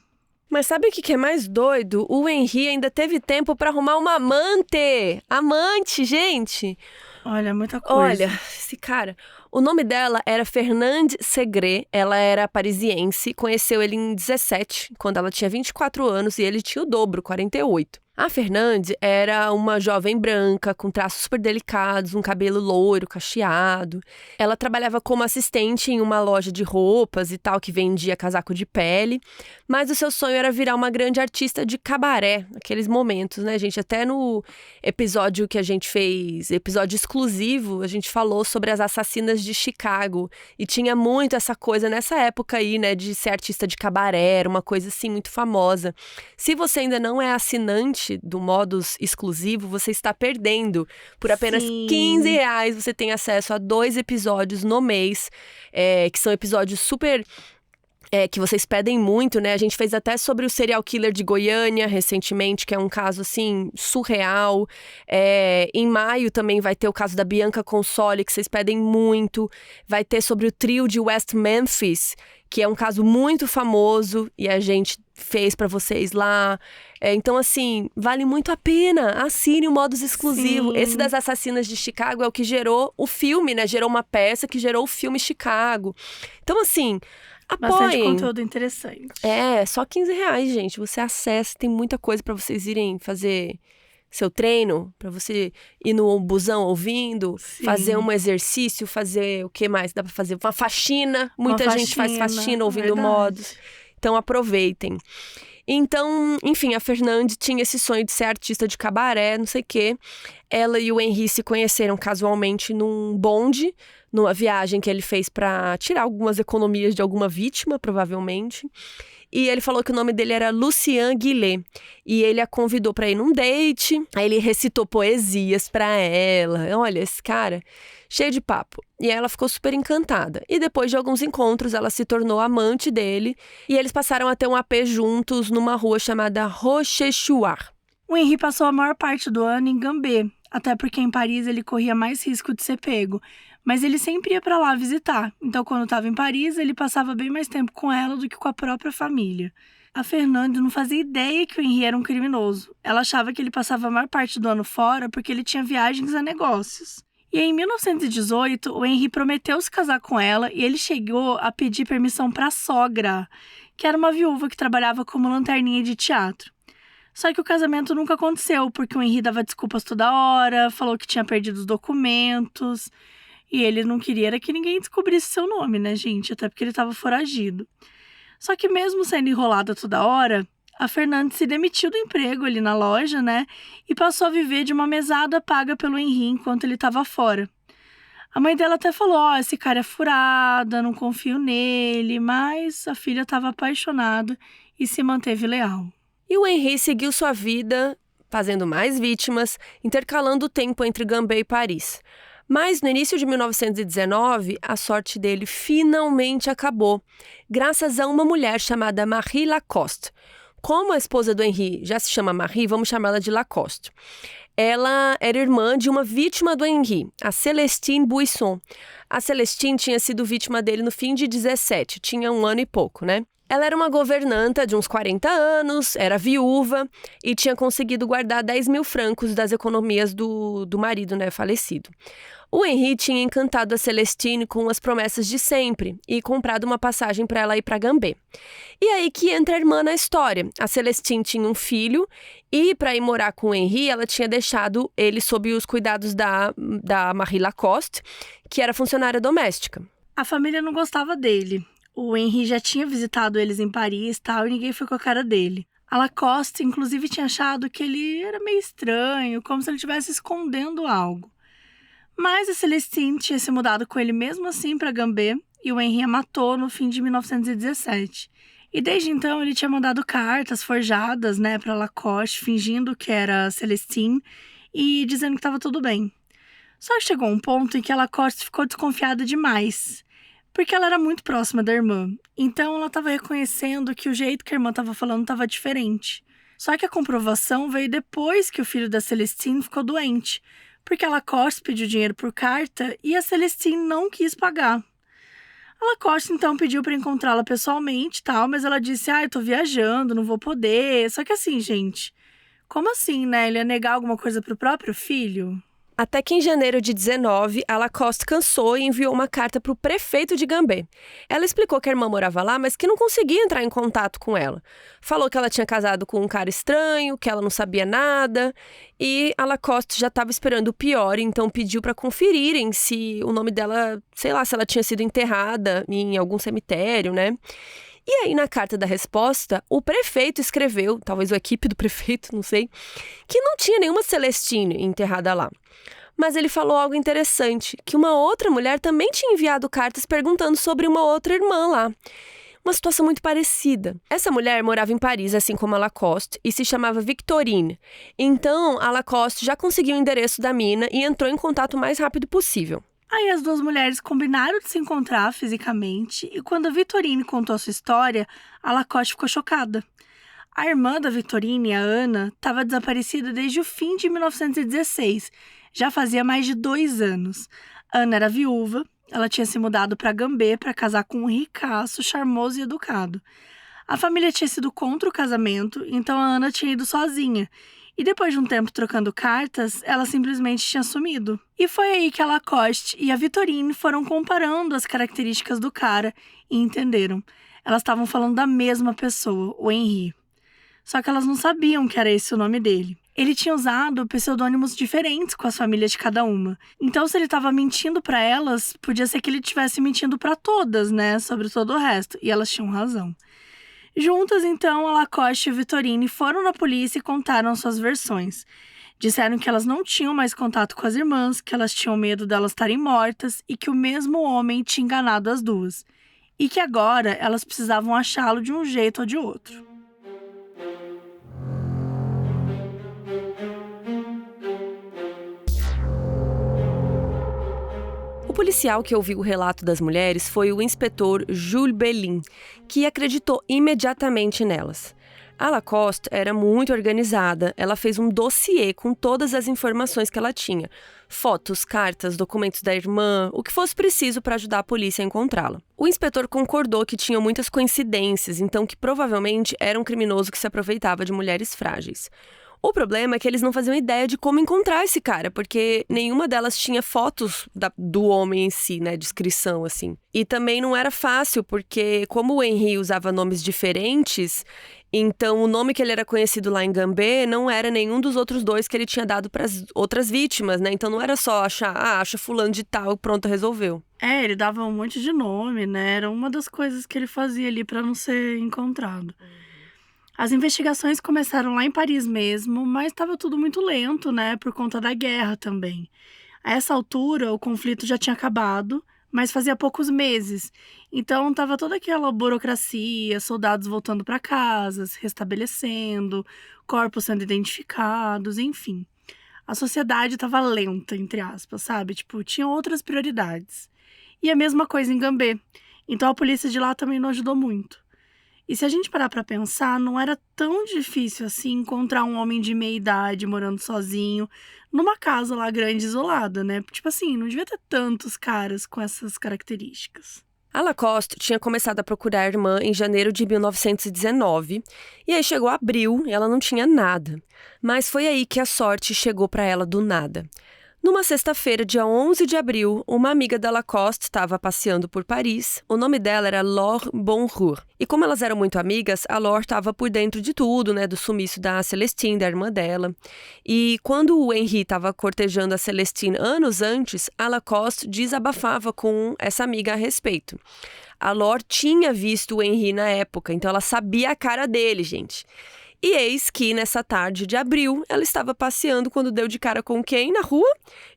Mas sabe o que é mais doido? O Henri ainda teve tempo para arrumar uma amante! Amante, gente! Olha, muita coisa. Olha, esse cara... O nome dela era Fernande Segret, ela era parisiense, conheceu ele em 17, quando ela tinha 24 anos e ele tinha o dobro, 48. A Fernande era uma jovem branca, com traços super delicados, um cabelo loiro, cacheado. Ela trabalhava como assistente em uma loja de roupas e tal, que vendia casaco de pele. Mas o seu sonho era virar uma grande artista de cabaré, aqueles momentos, gente? Até no episódio que a gente fez, episódio exclusivo, a gente falou sobre as assassinas de Chicago. E tinha muito essa coisa nessa época aí, de ser artista de cabaré, era uma coisa assim muito famosa. Se você ainda não é assinante do Modus exclusivo, você está perdendo. Por apenas R$15 você tem acesso a 2 episódios no mês, que são episódios super... que vocês pedem muito, A gente fez até sobre o serial killer de Goiânia recentemente, que é um caso, assim, surreal. Em maio também vai ter o caso da Bianca Consoli, que vocês pedem muito. Vai ter sobre o trio de West Memphis, que é um caso muito famoso e a gente fez pra vocês lá. Então, assim, vale muito a pena. Assine o Modus exclusivo. Sim. Esse das Assassinas de Chicago é o que gerou o filme, Gerou uma peça que gerou o filme Chicago. Então, assim... Bastante apoiem. conteúdo interessante. Só R$15, gente. Você acessa, tem muita coisa pra vocês irem fazer seu treino, pra você ir no busão ouvindo, fazer um exercício, fazer o que mais? Dá pra fazer uma faxina. Muita gente faz faxina ouvindo Modus. Então aproveitem. Então, enfim, a Fernande tinha esse sonho de ser artista de cabaré, não sei o quê. Ela e o Henri se conheceram casualmente num bonde, numa viagem que ele fez pra tirar algumas economias de alguma vítima, provavelmente. E ele falou que o nome dele era Lucien Guillet. E ele a convidou pra ir num date. Aí ele recitou poesias pra ela. Olha, esse cara, cheio de papo. E ela ficou super encantada. E depois de alguns encontros, ela se tornou amante dele. E eles passaram a ter um AP juntos numa rua chamada Rochechouart. O O Henri passou a maior parte do ano em Gambé, até porque em Paris ele corria mais risco de ser pego, mas ele sempre ia para lá visitar, então quando estava em Paris ele passava bem mais tempo com ela do que com a própria família. A Fernande não fazia ideia que o Henri era um criminoso. Ela achava que ele passava a maior parte do ano fora porque ele tinha viagens a negócios. E em 1918, o Henri prometeu se casar com ela e ele chegou a pedir permissão para a sogra, que era uma viúva que trabalhava como lanterninha de teatro. Só que o casamento nunca aconteceu, porque o Henri dava desculpas toda hora, falou que tinha perdido os documentos, e ele não queria era que ninguém descobrisse seu nome, né, gente? Até porque ele estava foragido. Só que mesmo sendo enrolada toda hora, a Fernande se demitiu do emprego ali na loja, né? E passou a viver de uma mesada paga pelo Henri enquanto ele estava fora. A mãe dela até falou, esse cara é furada, não confio nele, mas a filha estava apaixonada e se manteve leal. E o Henri seguiu sua vida, fazendo mais vítimas, intercalando o tempo entre Gambé e Paris. Mas no início de 1919, a sorte dele finalmente acabou, graças a uma mulher chamada Marie Lacoste. Como a esposa do Henri já se chama Marie, vamos chamá-la de Lacoste. Ela era irmã de uma vítima do Henri, a Célestine Buisson. A Célestine tinha sido vítima dele no fim de 17, tinha 1 ano e pouco, né? Ela era uma governanta de uns 40 anos, era viúva e tinha conseguido guardar 10 mil francos das economias do marido, né, falecido. O Henri tinha encantado a Célestine com as promessas de sempre e comprado uma passagem para ela ir para Gambé. E aí que entra a irmã na história. A Célestine tinha um filho e para ir morar com o Henri, ela tinha deixado ele sob os cuidados da Marie Lacoste, que era funcionária doméstica. A família não gostava dele. O Henri já tinha visitado eles em Paris e ninguém foi com a cara dele. A Lacoste, inclusive, tinha achado que ele era meio estranho, como se ele estivesse escondendo algo. Mas a Célestine tinha se mudado com ele mesmo assim para Gambé e o Henri a matou no fim de 1917. E desde então ele tinha mandado cartas forjadas, né, para Lacoste, fingindo que era a Célestine e dizendo que estava tudo bem. Só que chegou um ponto em que a Lacoste ficou desconfiada demais, porque ela era muito próxima da irmã. Então ela estava reconhecendo que o jeito que a irmã estava falando estava diferente. Só que a comprovação veio depois que o filho da Célestine ficou doente, porque a Lacoste pediu dinheiro por carta e a Célestine não quis pagar. A Lacoste então pediu para encontrá-la pessoalmente e tal, mas ela disse, eu tô viajando, não vou poder. Só que assim, gente, como assim, né? Ele ia negar alguma coisa pro próprio filho? Até que em janeiro de 19, a Lacoste cansou e enviou uma carta para o prefeito de Gambé. Ela explicou que a irmã morava lá, mas que não conseguia entrar em contato com ela. Falou que ela tinha casado com um cara estranho, que ela não sabia nada, e a Lacoste já estava esperando o pior, então pediu para conferirem se o nome dela, sei lá, se ela tinha sido enterrada em algum cemitério, né? E aí, na carta da resposta, o prefeito escreveu, talvez a equipe do prefeito, não sei, que não tinha nenhuma Célestine enterrada lá. Mas ele falou algo interessante, que uma outra mulher também tinha enviado cartas perguntando sobre uma outra irmã lá. Uma situação muito parecida. Essa mulher morava em Paris, assim como a Lacoste, e se chamava Victorine. Então, a Lacoste já conseguiu o endereço da mina e entrou em contato o mais rápido possível. Aí as duas mulheres combinaram de se encontrar fisicamente e quando a Victorine contou a sua história, a Lacoste ficou chocada. A irmã da Victorine, a Ana, estava desaparecida desde o fim de 1916, já fazia mais de 2 anos. A Ana era viúva, ela tinha se mudado para Gambé para casar com um ricaço, charmoso e educado. A família tinha sido contra o casamento, então a Ana tinha ido sozinha. E depois de um tempo trocando cartas, ela simplesmente tinha sumido. E foi aí que a Lacoste e a Victorine foram comparando as características do cara e entenderam. Elas estavam falando da mesma pessoa, o Henri. Só que elas não sabiam que era esse o nome dele. Ele tinha usado pseudônimos diferentes com as famílias de cada uma. Então, se ele estava mentindo para elas, podia ser que ele estivesse mentindo para todas, né? Sobre todo o resto. E elas tinham razão. Juntas, então, a Lacoste e a Victorine foram na polícia e contaram suas versões. Disseram que elas não tinham mais contato com as irmãs, que elas tinham medo delas estarem mortas e que o mesmo homem tinha enganado as duas. E que agora elas precisavam achá-lo de um jeito ou de outro. O policial que ouviu o relato das mulheres foi o inspetor Jules Bellin, que acreditou imediatamente nelas. A Lacoste era muito organizada, ela fez um dossiê com todas as informações que ela tinha. Fotos, cartas, documentos da irmã, o que fosse preciso para ajudar a polícia a encontrá-la. O inspetor concordou que tinham muitas coincidências, então que provavelmente era um criminoso que se aproveitava de mulheres frágeis. O problema é que eles não faziam ideia de como encontrar esse cara, porque nenhuma delas tinha fotos do homem em si, né, descrição, assim. E também não era fácil, porque como o Henri usava nomes diferentes, então o nome que ele era conhecido lá em Gambé não era nenhum dos outros dois que ele tinha dado para as outras vítimas, né? Então não era só achar, acha fulano de tal, pronto, resolveu. Ele dava um monte de nome, né? Era uma das coisas que ele fazia ali para não ser encontrado. As investigações começaram lá em Paris mesmo, mas estava tudo muito lento, né, por conta da guerra também. A essa altura, o conflito já tinha acabado, mas fazia poucos meses. Então, estava toda aquela burocracia, soldados voltando para casa, se restabelecendo, corpos sendo identificados, enfim. A sociedade estava lenta, entre aspas, sabe? Tipo, tinha outras prioridades. E a mesma coisa em Gambé. Então, a polícia de lá também não ajudou muito. E se a gente parar pra pensar, não era tão difícil assim encontrar um homem de meia idade morando sozinho numa casa lá grande, isolada, né? Tipo assim, não devia ter tantos caras com essas características. A Lacoste tinha começado a procurar a irmã em janeiro de 1919, e aí chegou abril e ela não tinha nada. Mas foi aí que a sorte chegou pra ela do nada. Numa sexta-feira, dia 11 de abril, uma amiga da Lacoste estava passeando por Paris. O nome dela era Laure Bonjour. E como elas eram muito amigas, a Laure estava por dentro de tudo, né? Do sumiço da Celestine, da irmã dela. E quando o Henri estava cortejando a Celestine anos antes, a Lacoste desabafava com essa amiga a respeito. A Laure tinha visto o Henri na época, então ela sabia a cara dele, gente. E eis que, nessa tarde de abril, ela estava passeando quando deu de cara com quem na rua?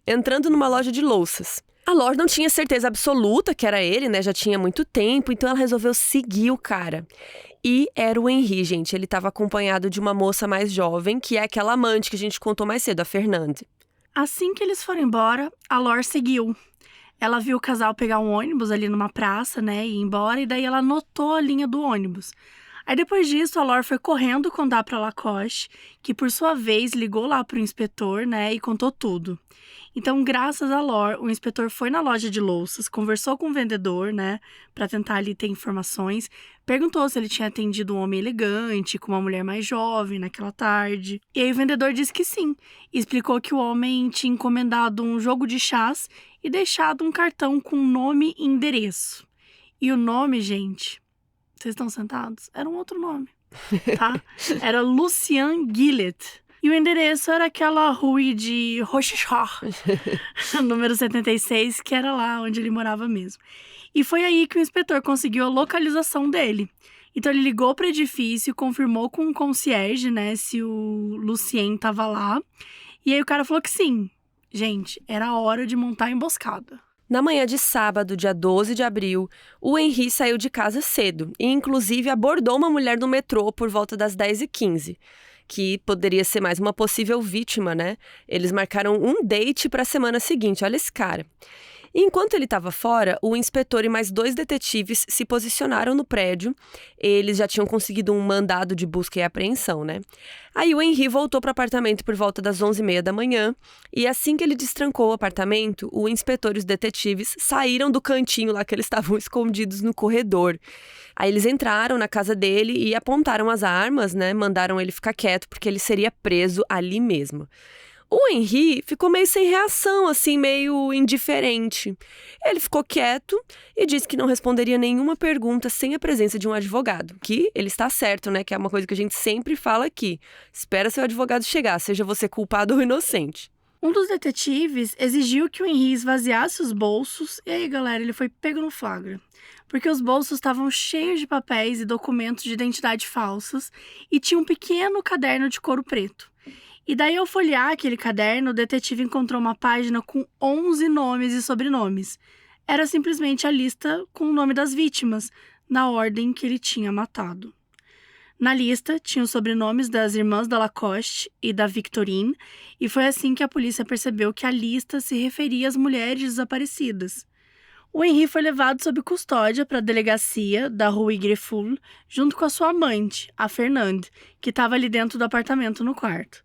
Entrando numa loja de louças. A Laure não tinha certeza absoluta que era ele, né? Já tinha muito tempo, então ela resolveu seguir o cara. E era o Henri, gente. Ele estava acompanhado de uma moça mais jovem, que é aquela amante que a gente contou mais cedo, a Fernande. Assim que eles foram embora, a Laure seguiu. Ela viu o casal pegar um ônibus ali numa praça, né? E ir embora, e daí ela anotou a linha do ônibus. Aí depois disso, a Laure foi correndo contar pra Lacoste, que por sua vez ligou lá pro inspetor, né, e contou tudo. Então, graças a Laure, o inspetor foi na loja de louças, conversou com o vendedor, né, pra tentar ali ter informações, perguntou se ele tinha atendido um homem elegante, com uma mulher mais jovem naquela tarde. E aí o vendedor disse que sim, e explicou que o homem tinha encomendado um jogo de chás e deixado um cartão com nome e endereço. E o nome, gente... Vocês estão sentados? Era um outro nome, tá? Era Lucien Guillet. E o endereço era aquela rue de Rochechouart, número 76, que era lá onde ele morava mesmo. E foi aí que o inspetor conseguiu a localização dele. Então ele ligou para o edifício, confirmou com o concierge, né, se o Lucien estava lá. E aí o cara falou que sim. Gente, era a hora de montar a emboscada. Na manhã de sábado, dia 12 de abril, o Henri saiu de casa cedo e, inclusive, abordou uma mulher no metrô por volta das 10h15, que poderia ser mais uma possível vítima, né? Eles marcaram um date para a semana seguinte, olha esse cara. E enquanto ele estava fora, o inspetor e mais 2 detetives se posicionaram no prédio. Eles já tinham conseguido um mandado de busca e apreensão, né? Aí o Henri voltou para o apartamento por volta das 11h30 da manhã. E assim que ele destrancou o apartamento, o inspetor e os detetives saíram do cantinho lá que eles estavam escondidos no corredor. Aí eles entraram na casa dele e apontaram as armas, né? Mandaram ele ficar quieto porque ele seria preso ali mesmo. O Henri ficou meio sem reação, assim, meio indiferente. Ele ficou quieto e disse que não responderia nenhuma pergunta sem a presença de um advogado. Que ele está certo, né? Que é uma coisa que a gente sempre fala aqui. Espera seu advogado chegar, seja você culpado ou inocente. Um dos detetives exigiu que o Henri esvaziasse os bolsos. E aí, galera, ele foi pego no flagra. Porque os bolsos estavam cheios de papéis e documentos de identidade falsos. E tinha um pequeno caderno de couro preto. E daí, ao folhear aquele caderno, o detetive encontrou uma página com 11 nomes e sobrenomes. Era simplesmente a lista com o nome das vítimas, na ordem que ele tinha matado. Na lista, tinha os sobrenomes das irmãs da Lacoste e da Victorine, e foi assim que a polícia percebeu que a lista se referia às mulheres desaparecidas. O Henri foi levado sob custódia para a delegacia da Rue Grefful, junto com a sua amante, a Fernande, que estava ali dentro do apartamento no quarto.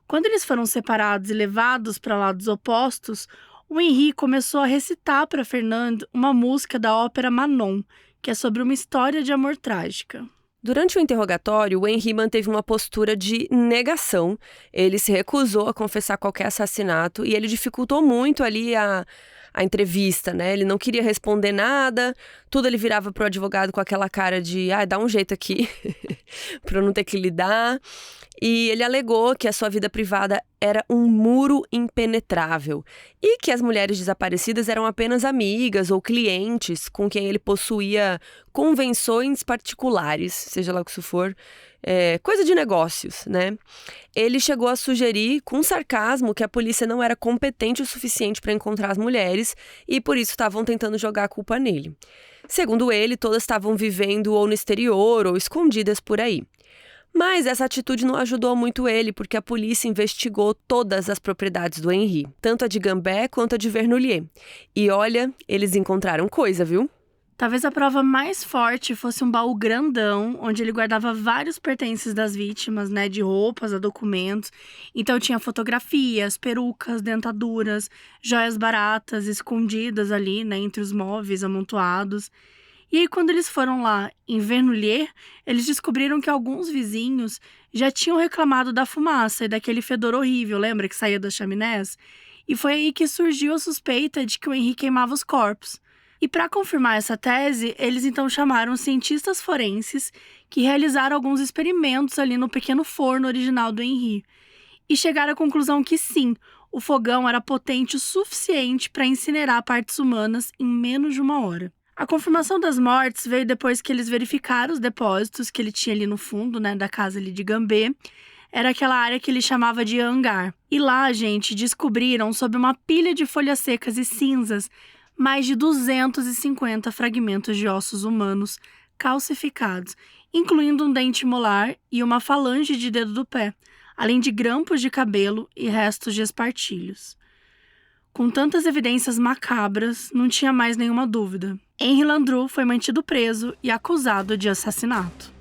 Quando eles foram separados e levados para lados opostos, o Henri começou a recitar para Fernande uma música da ópera Manon, que é sobre uma história de amor trágica. Durante o interrogatório, o Henri manteve uma postura de negação. Ele se recusou a confessar qualquer assassinato e ele dificultou muito ali a entrevista, né? Ele não queria responder nada, tudo ele virava pro advogado com aquela cara de dá um jeito aqui, pra eu não ter que lidar. E ele alegou que a sua vida privada era um muro impenetrável e que as mulheres desaparecidas eram apenas amigas ou clientes com quem ele possuía convenções particulares, seja lá o que isso for, coisa de negócios, né? Ele chegou a sugerir, com sarcasmo, que a polícia não era competente o suficiente para encontrar as mulheres e por isso estavam tentando jogar a culpa nele. Segundo ele, todas estavam vivendo ou no exterior ou escondidas por aí. Mas essa atitude não ajudou muito ele, porque a polícia investigou todas as propriedades do Henri, tanto a de Gambé quanto a de Vernouillet. E olha, eles encontraram coisa, viu? Talvez a prova mais forte fosse um baú grandão, onde ele guardava vários pertences das vítimas, né, de roupas a documentos. Então tinha fotografias, perucas, dentaduras, joias baratas escondidas ali, né, entre os móveis amontoados. E aí, quando eles foram lá em Vernouillet, eles descobriram que alguns vizinhos já tinham reclamado da fumaça e daquele fedor horrível, lembra que saía das chaminés? E foi aí que surgiu a suspeita de que o Henri queimava os corpos. E para confirmar essa tese, eles então chamaram cientistas forenses que realizaram alguns experimentos ali no pequeno forno original do Henri. E chegaram à conclusão que sim, o fogão era potente o suficiente para incinerar partes humanas em menos de 1 hora. A confirmação das mortes veio depois que eles verificaram os depósitos que ele tinha ali no fundo, né, da casa ali de Gambé. Era aquela área que ele chamava de hangar. E lá, gente, descobriram, sob uma pilha de folhas secas e cinzas, mais de 250 fragmentos de ossos humanos calcificados, incluindo um dente molar e uma falange de dedo do pé, além de grampos de cabelo e restos de espartilhos. Com tantas evidências macabras, não tinha mais nenhuma dúvida. Henri Landru foi mantido preso e acusado de assassinato.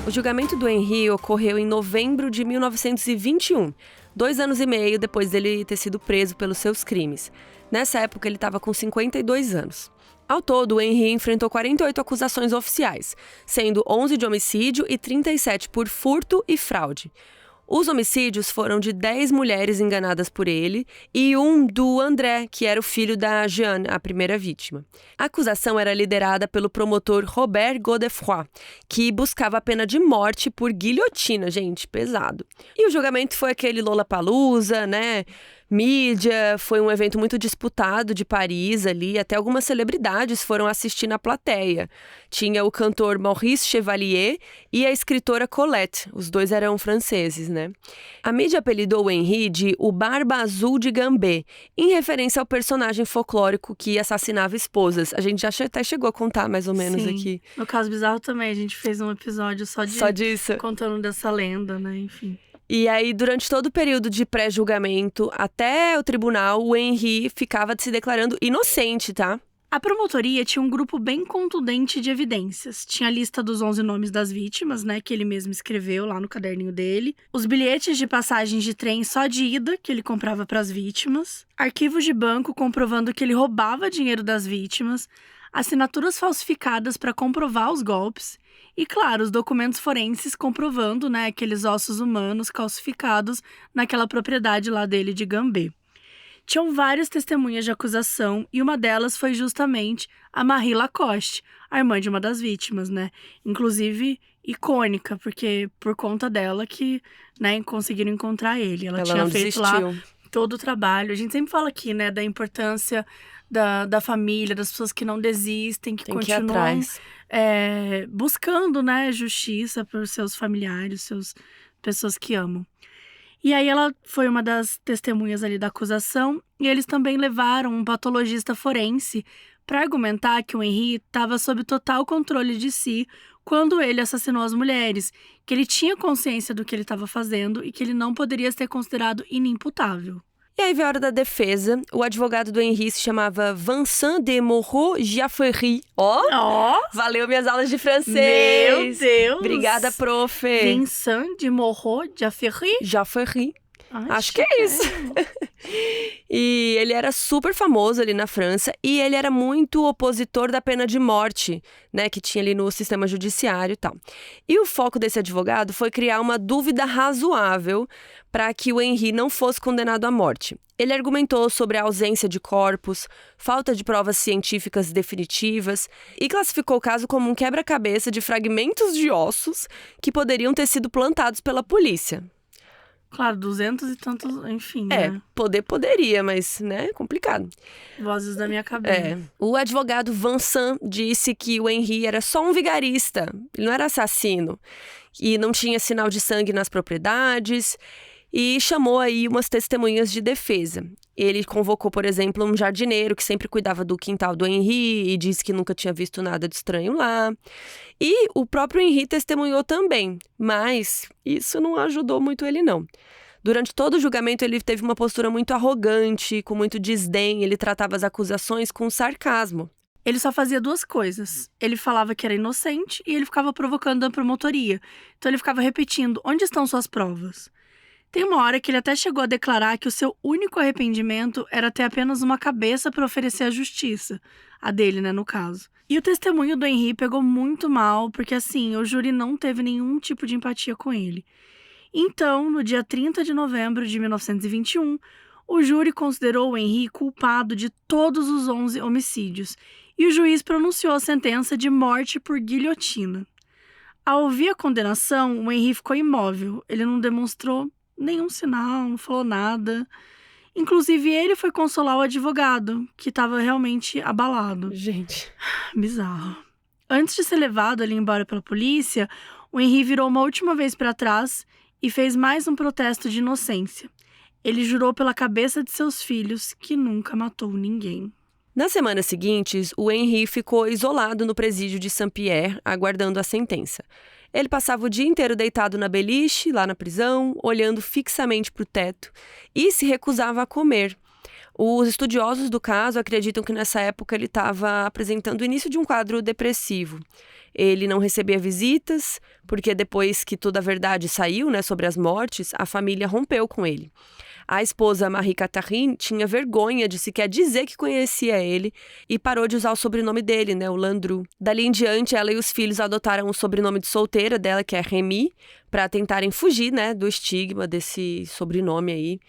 O julgamento do Henri ocorreu em novembro de 1921, 2 anos e meio depois dele ter sido preso pelos seus crimes. Nessa época, ele estava com 52 anos. Ao todo, o Henri enfrentou 48 acusações oficiais, sendo 11 de homicídio e 37 por furto e fraude. Os homicídios foram de 10 mulheres enganadas por ele e um do André, que era o filho da Jeanne, a primeira vítima. A acusação era liderada pelo promotor Robert Godefroy, que buscava a pena de morte por guilhotina, gente, pesado. E o julgamento foi aquele Lollapalooza, né? Mídia, foi um evento muito disputado de Paris ali, até algumas celebridades foram assistir na plateia. Tinha o cantor Maurice Chevalier e a escritora Colette, os dois eram franceses, né? A mídia apelidou o Henri de o Barba Azul de Gambé, em referência ao personagem folclórico que assassinava esposas. A gente já até chegou a contar mais ou menos aqui. No Caso Bizarro também, a gente fez um episódio só disso. Contando dessa lenda, né, enfim. E aí, durante todo o período de pré-julgamento, até o tribunal, o Henri ficava se declarando inocente, tá? A promotoria tinha um grupo bem contundente de evidências. Tinha a lista dos 11 nomes das vítimas, né, que ele mesmo escreveu lá no caderninho dele. Os bilhetes de passagens de trem só de ida, que ele comprava para as vítimas. Arquivos de banco comprovando que ele roubava dinheiro das vítimas. Assinaturas falsificadas para comprovar os golpes. E, claro, os documentos forenses comprovando, né, aqueles ossos humanos calcificados naquela propriedade lá dele de Gambé. Tinham várias testemunhas de acusação e uma delas foi justamente a Marie Lacoste, a irmã de uma das vítimas, né? Inclusive icônica, porque por conta dela que, né, conseguiram encontrar ele. Ela tinha feito lá todo o trabalho. A gente sempre fala aqui, né, da importância da família, das pessoas que não desistem, que continuam buscando, né, justiça por seus familiares, pessoas que amam. E aí ela foi uma das testemunhas ali da acusação e eles também levaram um patologista forense para argumentar que o Henri estava sob total controle de si quando ele assassinou as mulheres, que ele tinha consciência do que ele estava fazendo e que ele não poderia ser considerado inimputável. E aí veio a hora da defesa. O advogado do Henri se chamava Vincent de Moreau-Jaffery. Valeu minhas aulas de francês! Meu Deus! Obrigada, prof. Vincent de Moreau-Jaffery? Jaffery. Ai, Acho que é isso. E ele era super famoso ali na França e ele era muito opositor da pena de morte, né, que tinha ali no sistema judiciário e tal. E o foco desse advogado foi criar uma dúvida razoável para que o Henri não fosse condenado à morte. Ele argumentou sobre a ausência de corpos, falta de provas científicas definitivas e classificou o caso como um quebra-cabeça de fragmentos de ossos que poderiam ter sido plantados pela polícia. Claro, 200 e tantos, enfim, né? Poderia, mas, né, complicado. Vozes da minha cabeça. O advogado Vincent disse que o Henri era só um vigarista, ele não era assassino, e não tinha sinal de sangue nas propriedades, e chamou aí umas testemunhas de defesa. Ele convocou, por exemplo, um jardineiro que sempre cuidava do quintal do Henri e disse que nunca tinha visto nada de estranho lá. E o próprio Henri testemunhou também, mas isso não ajudou muito ele, não. Durante todo o julgamento, ele teve uma postura muito arrogante, com muito desdém, ele tratava as acusações com sarcasmo. Ele só fazia duas coisas. Ele falava que era inocente e ele ficava provocando a promotoria. Então ele ficava repetindo, onde estão suas provas? Tem uma hora que ele até chegou a declarar que o seu único arrependimento era ter apenas uma cabeça para oferecer à justiça. A dele, né, no caso. E o testemunho do Henri pegou muito mal, porque assim, o júri não teve nenhum tipo de empatia com ele. Então, no dia 30 de novembro de 1921, o júri considerou o Henri culpado de todos os 11 homicídios. E o juiz pronunciou a sentença de morte por guilhotina. Ao ouvir a condenação, o Henri ficou imóvel. Ele não demonstrou nenhum sinal, não falou nada. Inclusive, ele foi consolar o advogado, que estava realmente abalado. Gente. Bizarro. Antes de ser levado ali embora pela polícia, o Henri virou uma última vez para trás e fez mais um protesto de inocência. Ele jurou pela cabeça de seus filhos que nunca matou ninguém. Nas semanas seguintes, o Henri ficou isolado no presídio de Saint-Pierre, aguardando a sentença. Ele passava o dia inteiro deitado na beliche, lá na prisão, olhando fixamente para o teto e se recusava a comer. Os estudiosos do caso acreditam que nessa época ele estava apresentando o início de um quadro depressivo. Ele não recebia visitas, porque depois que toda a verdade saiu, né, sobre as mortes, a família rompeu com ele. A esposa Marie-Catherine tinha vergonha de sequer dizer que conhecia ele e parou de usar o sobrenome dele, né, o Landru. Dali em diante, ela e os filhos adotaram o sobrenome de solteira dela, que é Remy, para tentarem fugir, né, do estigma desse sobrenome aí.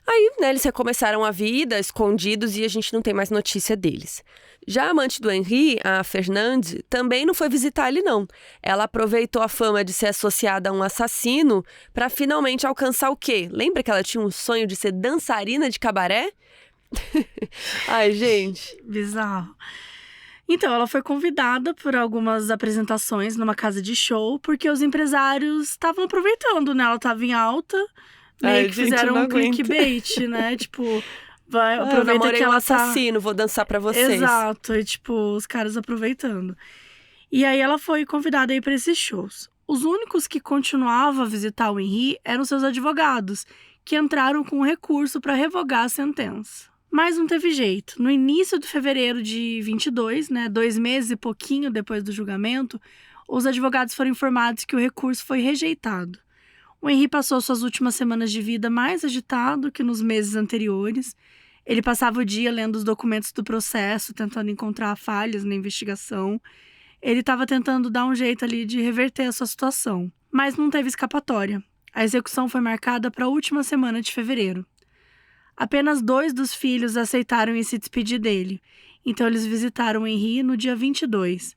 Aí, né, eles recomeçaram a vida, escondidos, e a gente não tem mais notícia deles. Já a amante do Henri, a Fernande, também não foi visitar ele, não. Ela aproveitou a fama de ser associada a um assassino para finalmente alcançar o quê? Lembra que ela tinha um sonho de ser dançarina de cabaré? Ai, gente. Bizarro. Então, ela foi convidada por algumas apresentações numa casa de show, porque os empresários estavam aproveitando, né? Ela estava em alta, meio que fizeram um clickbait, né? Tipo, aproveita namorei que ela um assassino, vou dançar pra vocês. Exato, e tipo, os caras aproveitando. E aí ela foi convidada aí pra esses shows. Os únicos que continuavam a visitar o Henri eram seus advogados, que entraram com um recurso para revogar a sentença. Mas não teve jeito. No início de fevereiro de 22, né, 2 meses e pouquinho depois do julgamento, os advogados foram informados que o recurso foi rejeitado. O Henri passou suas últimas semanas de vida mais agitado que nos meses anteriores. Ele passava o dia lendo os documentos do processo, tentando encontrar falhas na investigação. Ele estava tentando dar um jeito ali de reverter a sua situação, mas não teve escapatória. A execução foi marcada para a última semana de fevereiro. Apenas 2 dos filhos aceitaram ir se despedir dele, então eles visitaram o Henri no dia 22.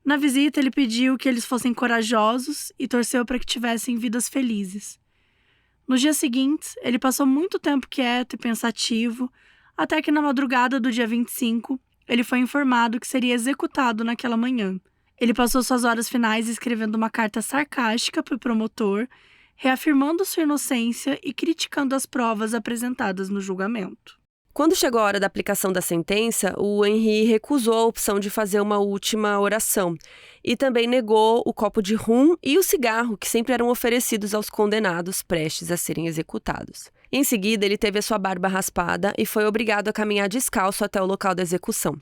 Na visita, ele pediu que eles fossem corajosos e torceu para que tivessem vidas felizes. Nos dias seguintes, ele passou muito tempo quieto e pensativo, até que na madrugada do dia 25, ele foi informado que seria executado naquela manhã. Ele passou suas horas finais escrevendo uma carta sarcástica para o promotor, reafirmando sua inocência e criticando as provas apresentadas no julgamento. Quando chegou a hora da aplicação da sentença, o Henri recusou a opção de fazer uma última oração e também negou o copo de rum e o cigarro que sempre eram oferecidos aos condenados prestes a serem executados. Em seguida, ele teve a sua barba raspada e foi obrigado a caminhar descalço até o local da execução.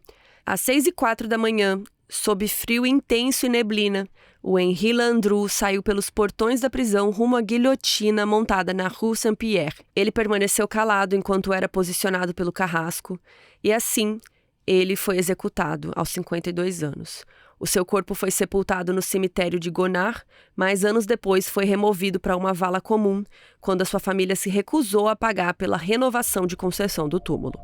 Às 6h04 da manhã, sob frio intenso e neblina, o Henri Landru saiu pelos portões da prisão rumo à guilhotina montada na Rue Saint-Pierre. Ele permaneceu calado enquanto era posicionado pelo carrasco e, assim, ele foi executado aos 52 anos. O seu corpo foi sepultado no cemitério de Gonard, mas anos depois foi removido para uma vala comum, quando a sua família se recusou a pagar pela renovação de concessão do túmulo.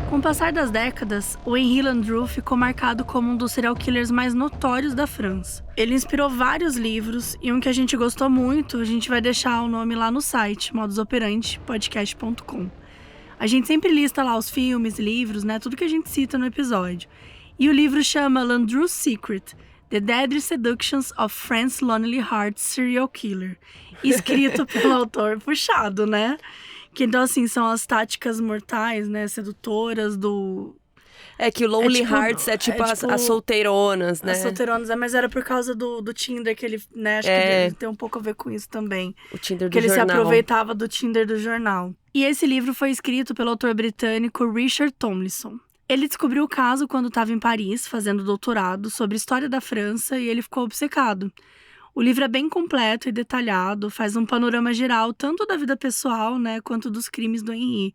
Com o passar das décadas, o Henri Landru ficou marcado como um dos serial killers mais notórios da França. Ele inspirou vários livros e um que a gente gostou muito, a gente vai deixar o nome lá no site, modusoperantepodcast.com. A gente sempre lista lá os filmes, livros, né, tudo que a gente cita no episódio. E o livro chama Landru's Secret, The Deadly Seductions of France's Lonely Heart Serial Killer, escrito pelo autor, puxado, né? Que então, assim, são as táticas mortais, né, sedutoras do... Que o Lonely Hearts é tipo as solteironas, né? As solteironas, mas era por causa do Tinder que ele, né, acho que ele tem um pouco a ver com isso também. O Tinder do jornal. Que ele jornal. se aproveitava do Tinder do jornal. E esse livro foi escrito pelo autor britânico Richard Tomlinson. Ele descobriu o caso quando estava em Paris, fazendo doutorado sobre história da França, e ele ficou obcecado. O livro é bem completo e detalhado, faz um panorama geral tanto da vida pessoal, né, quanto dos crimes do Henri.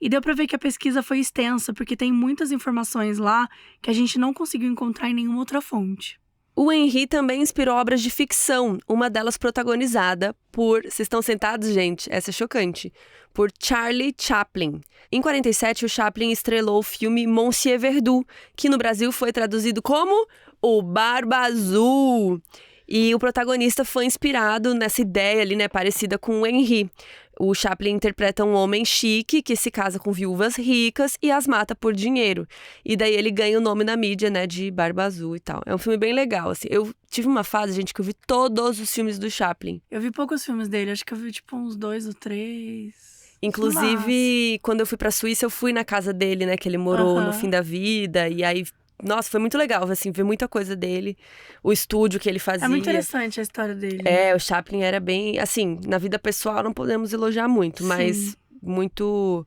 E deu para ver que a pesquisa foi extensa, porque tem muitas informações lá que a gente não conseguiu encontrar em nenhuma outra fonte. O Henri também inspirou obras de ficção, uma delas protagonizada por... Vocês estão sentados, gente? Essa é chocante. Por Charlie Chaplin. Em 47, o Chaplin estrelou o filme Monsieur Verdoux, que no Brasil foi traduzido como O Barba Azul. E o protagonista foi inspirado nessa ideia ali, né, parecida com o Henri. O Chaplin interpreta um homem chique que se casa com viúvas ricas e as mata por dinheiro. E daí ele ganha o nome na mídia, né, de Barba Azul e tal. É um filme bem legal, assim. Eu tive uma fase, gente, que eu vi todos os filmes do Chaplin. Eu vi poucos filmes dele, acho que eu vi tipo uns 2 ou 3. Inclusive, quando eu fui pra Suíça, eu fui na casa dele, né, que ele morou no fim da vida. E aí... Nossa, foi muito legal, assim, ver muita coisa dele. O estúdio que ele fazia. É muito interessante a história dele. O Chaplin era bem... Assim, na vida pessoal não podemos elogiar muito, mas muito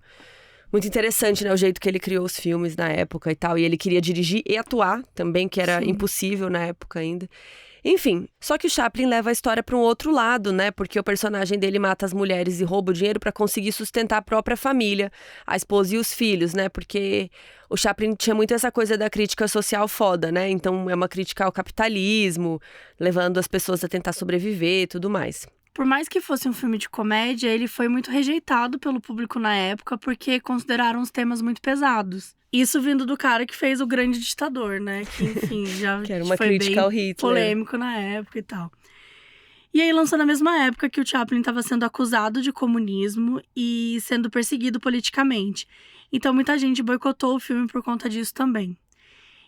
interessante, né? O jeito que ele criou os filmes na época e tal. E ele queria dirigir e atuar também, que era impossível na época ainda. Enfim, só que o Chaplin leva a história para um outro lado, né? Porque o personagem dele mata as mulheres e rouba o dinheiro para conseguir sustentar a própria família, a esposa e os filhos, né? Porque o Chaplin tinha muito essa coisa da crítica social foda, né? Então é uma crítica ao capitalismo, levando as pessoas a tentar sobreviver e tudo mais. Por mais que fosse um filme de comédia, ele foi muito rejeitado pelo público na época porque consideraram os temas muito pesados. Isso vindo do cara que fez O Grande Ditador, né? Que, enfim, já que era uma foi crítica bem ao Hitler. Polêmico na época e tal. E aí lançou na mesma época que o Chaplin estava sendo acusado de comunismo e sendo perseguido politicamente. Então muita gente boicotou o filme por conta disso também.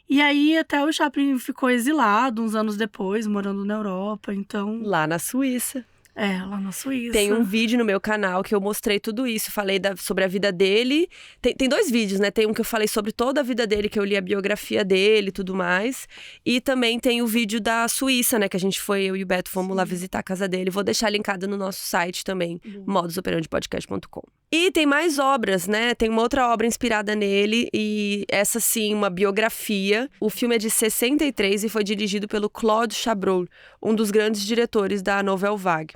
E aí até o Chaplin ficou exilado uns anos depois, morando na Europa, então... Lá na Suíça. Lá na Suíça. Tem um vídeo no meu canal que eu mostrei tudo isso. Falei sobre a vida dele. Tem 2 vídeos, né? Tem um que eu falei sobre toda a vida dele, que eu li a biografia dele e tudo mais. E também tem o vídeo da Suíça, né? Que a gente foi, eu e o Beto, fomos lá visitar a casa dele. Vou deixar linkado no nosso site também, modusoperantepodcast.com. E tem mais obras, né? Tem uma outra obra inspirada nele. E essa, sim, uma biografia. O filme é de 63 e foi dirigido pelo Claude Chabrol, um dos grandes diretores da Nouvelle Vague.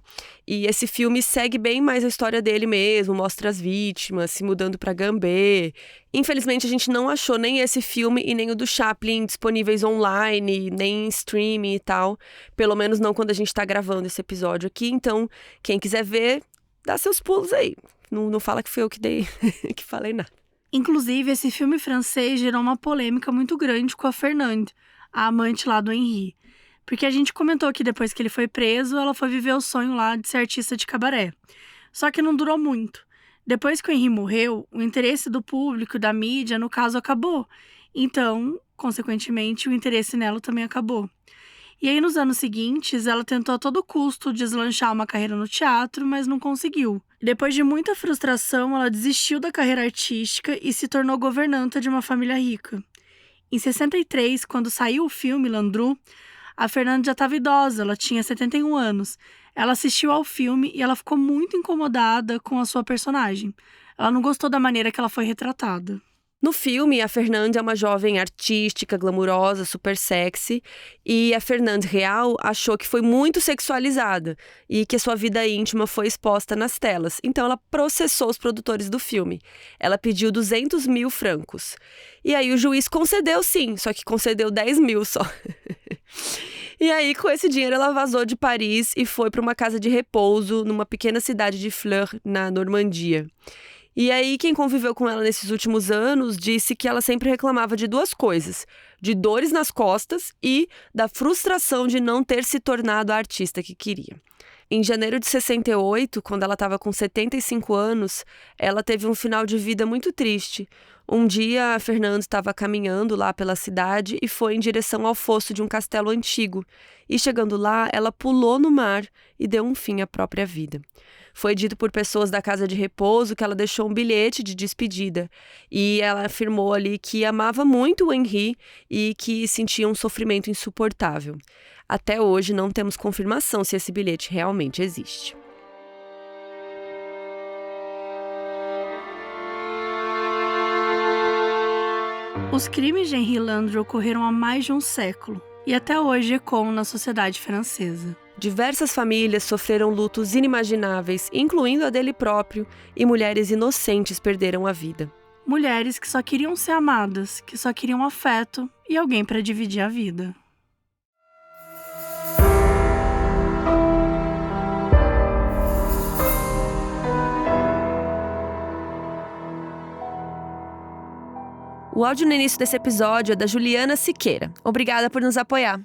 E esse filme segue bem mais a história dele mesmo, mostra as vítimas, se mudando para Gambé. Infelizmente, a gente não achou nem esse filme e nem o do Chaplin disponíveis online, nem em streaming e tal. Pelo menos não quando a gente tá gravando esse episódio aqui. Então, quem quiser ver, dá seus pulos aí. Não fala que foi eu que dei, que falei nada. Inclusive, esse filme francês gerou uma polêmica muito grande com a Fernande, a amante lá do Henri. Porque a gente comentou que depois que ele foi preso, ela foi viver o sonho lá de ser artista de cabaré. Só que não durou muito. Depois que o Henri morreu, o interesse do público e da mídia, no caso, acabou. Então, Consequentemente, o interesse nela também acabou. E aí, nos anos seguintes, ela tentou a todo custo deslanchar uma carreira no teatro, mas não conseguiu. Depois de muita frustração, ela desistiu da carreira artística e se tornou governanta de uma família rica. Em 63, quando saiu o filme Landru, a Fernande já estava idosa, ela tinha 71 anos. Ela assistiu ao filme e ela ficou muito incomodada com a sua personagem. Ela não gostou da maneira que ela foi retratada. No filme, a Fernande é uma jovem artística, glamurosa, super sexy, e a Fernande real achou que foi muito sexualizada e que a sua vida íntima foi exposta nas telas. Então ela processou os produtores do filme. Ela pediu 200 mil francos. E aí o juiz concedeu sim, só que concedeu 10 mil só. E aí, com esse dinheiro, ela vazou de Paris e foi para uma casa de repouso numa pequena cidade de Fleur, na Normandia. E aí, quem conviveu com ela nesses últimos anos disse que ela sempre reclamava de duas coisas: de dores nas costas e da frustração de não ter se tornado a artista que queria. Em janeiro de 68, quando ela estava com 75 anos, ela teve um final de vida muito triste. Um dia, a Fernanda estava caminhando lá pela cidade e foi em direção ao fosso de um castelo antigo. E chegando lá, ela pulou no mar e deu um fim à própria vida. Foi dito por pessoas da casa de repouso que ela deixou um bilhete de despedida. E ela afirmou ali que amava muito o Henri e que sentia um sofrimento insuportável. Até hoje não temos confirmação se esse bilhete realmente existe. Os crimes de Henri Landru ocorreram há mais de um século e até hoje ecoam na sociedade francesa. Diversas famílias sofreram lutos inimagináveis, incluindo a dele próprio, e mulheres inocentes perderam a vida. Mulheres que só queriam ser amadas, que só queriam afeto e alguém para dividir a vida. O áudio no início desse episódio é da Juliana Siqueira. Obrigada por nos apoiar.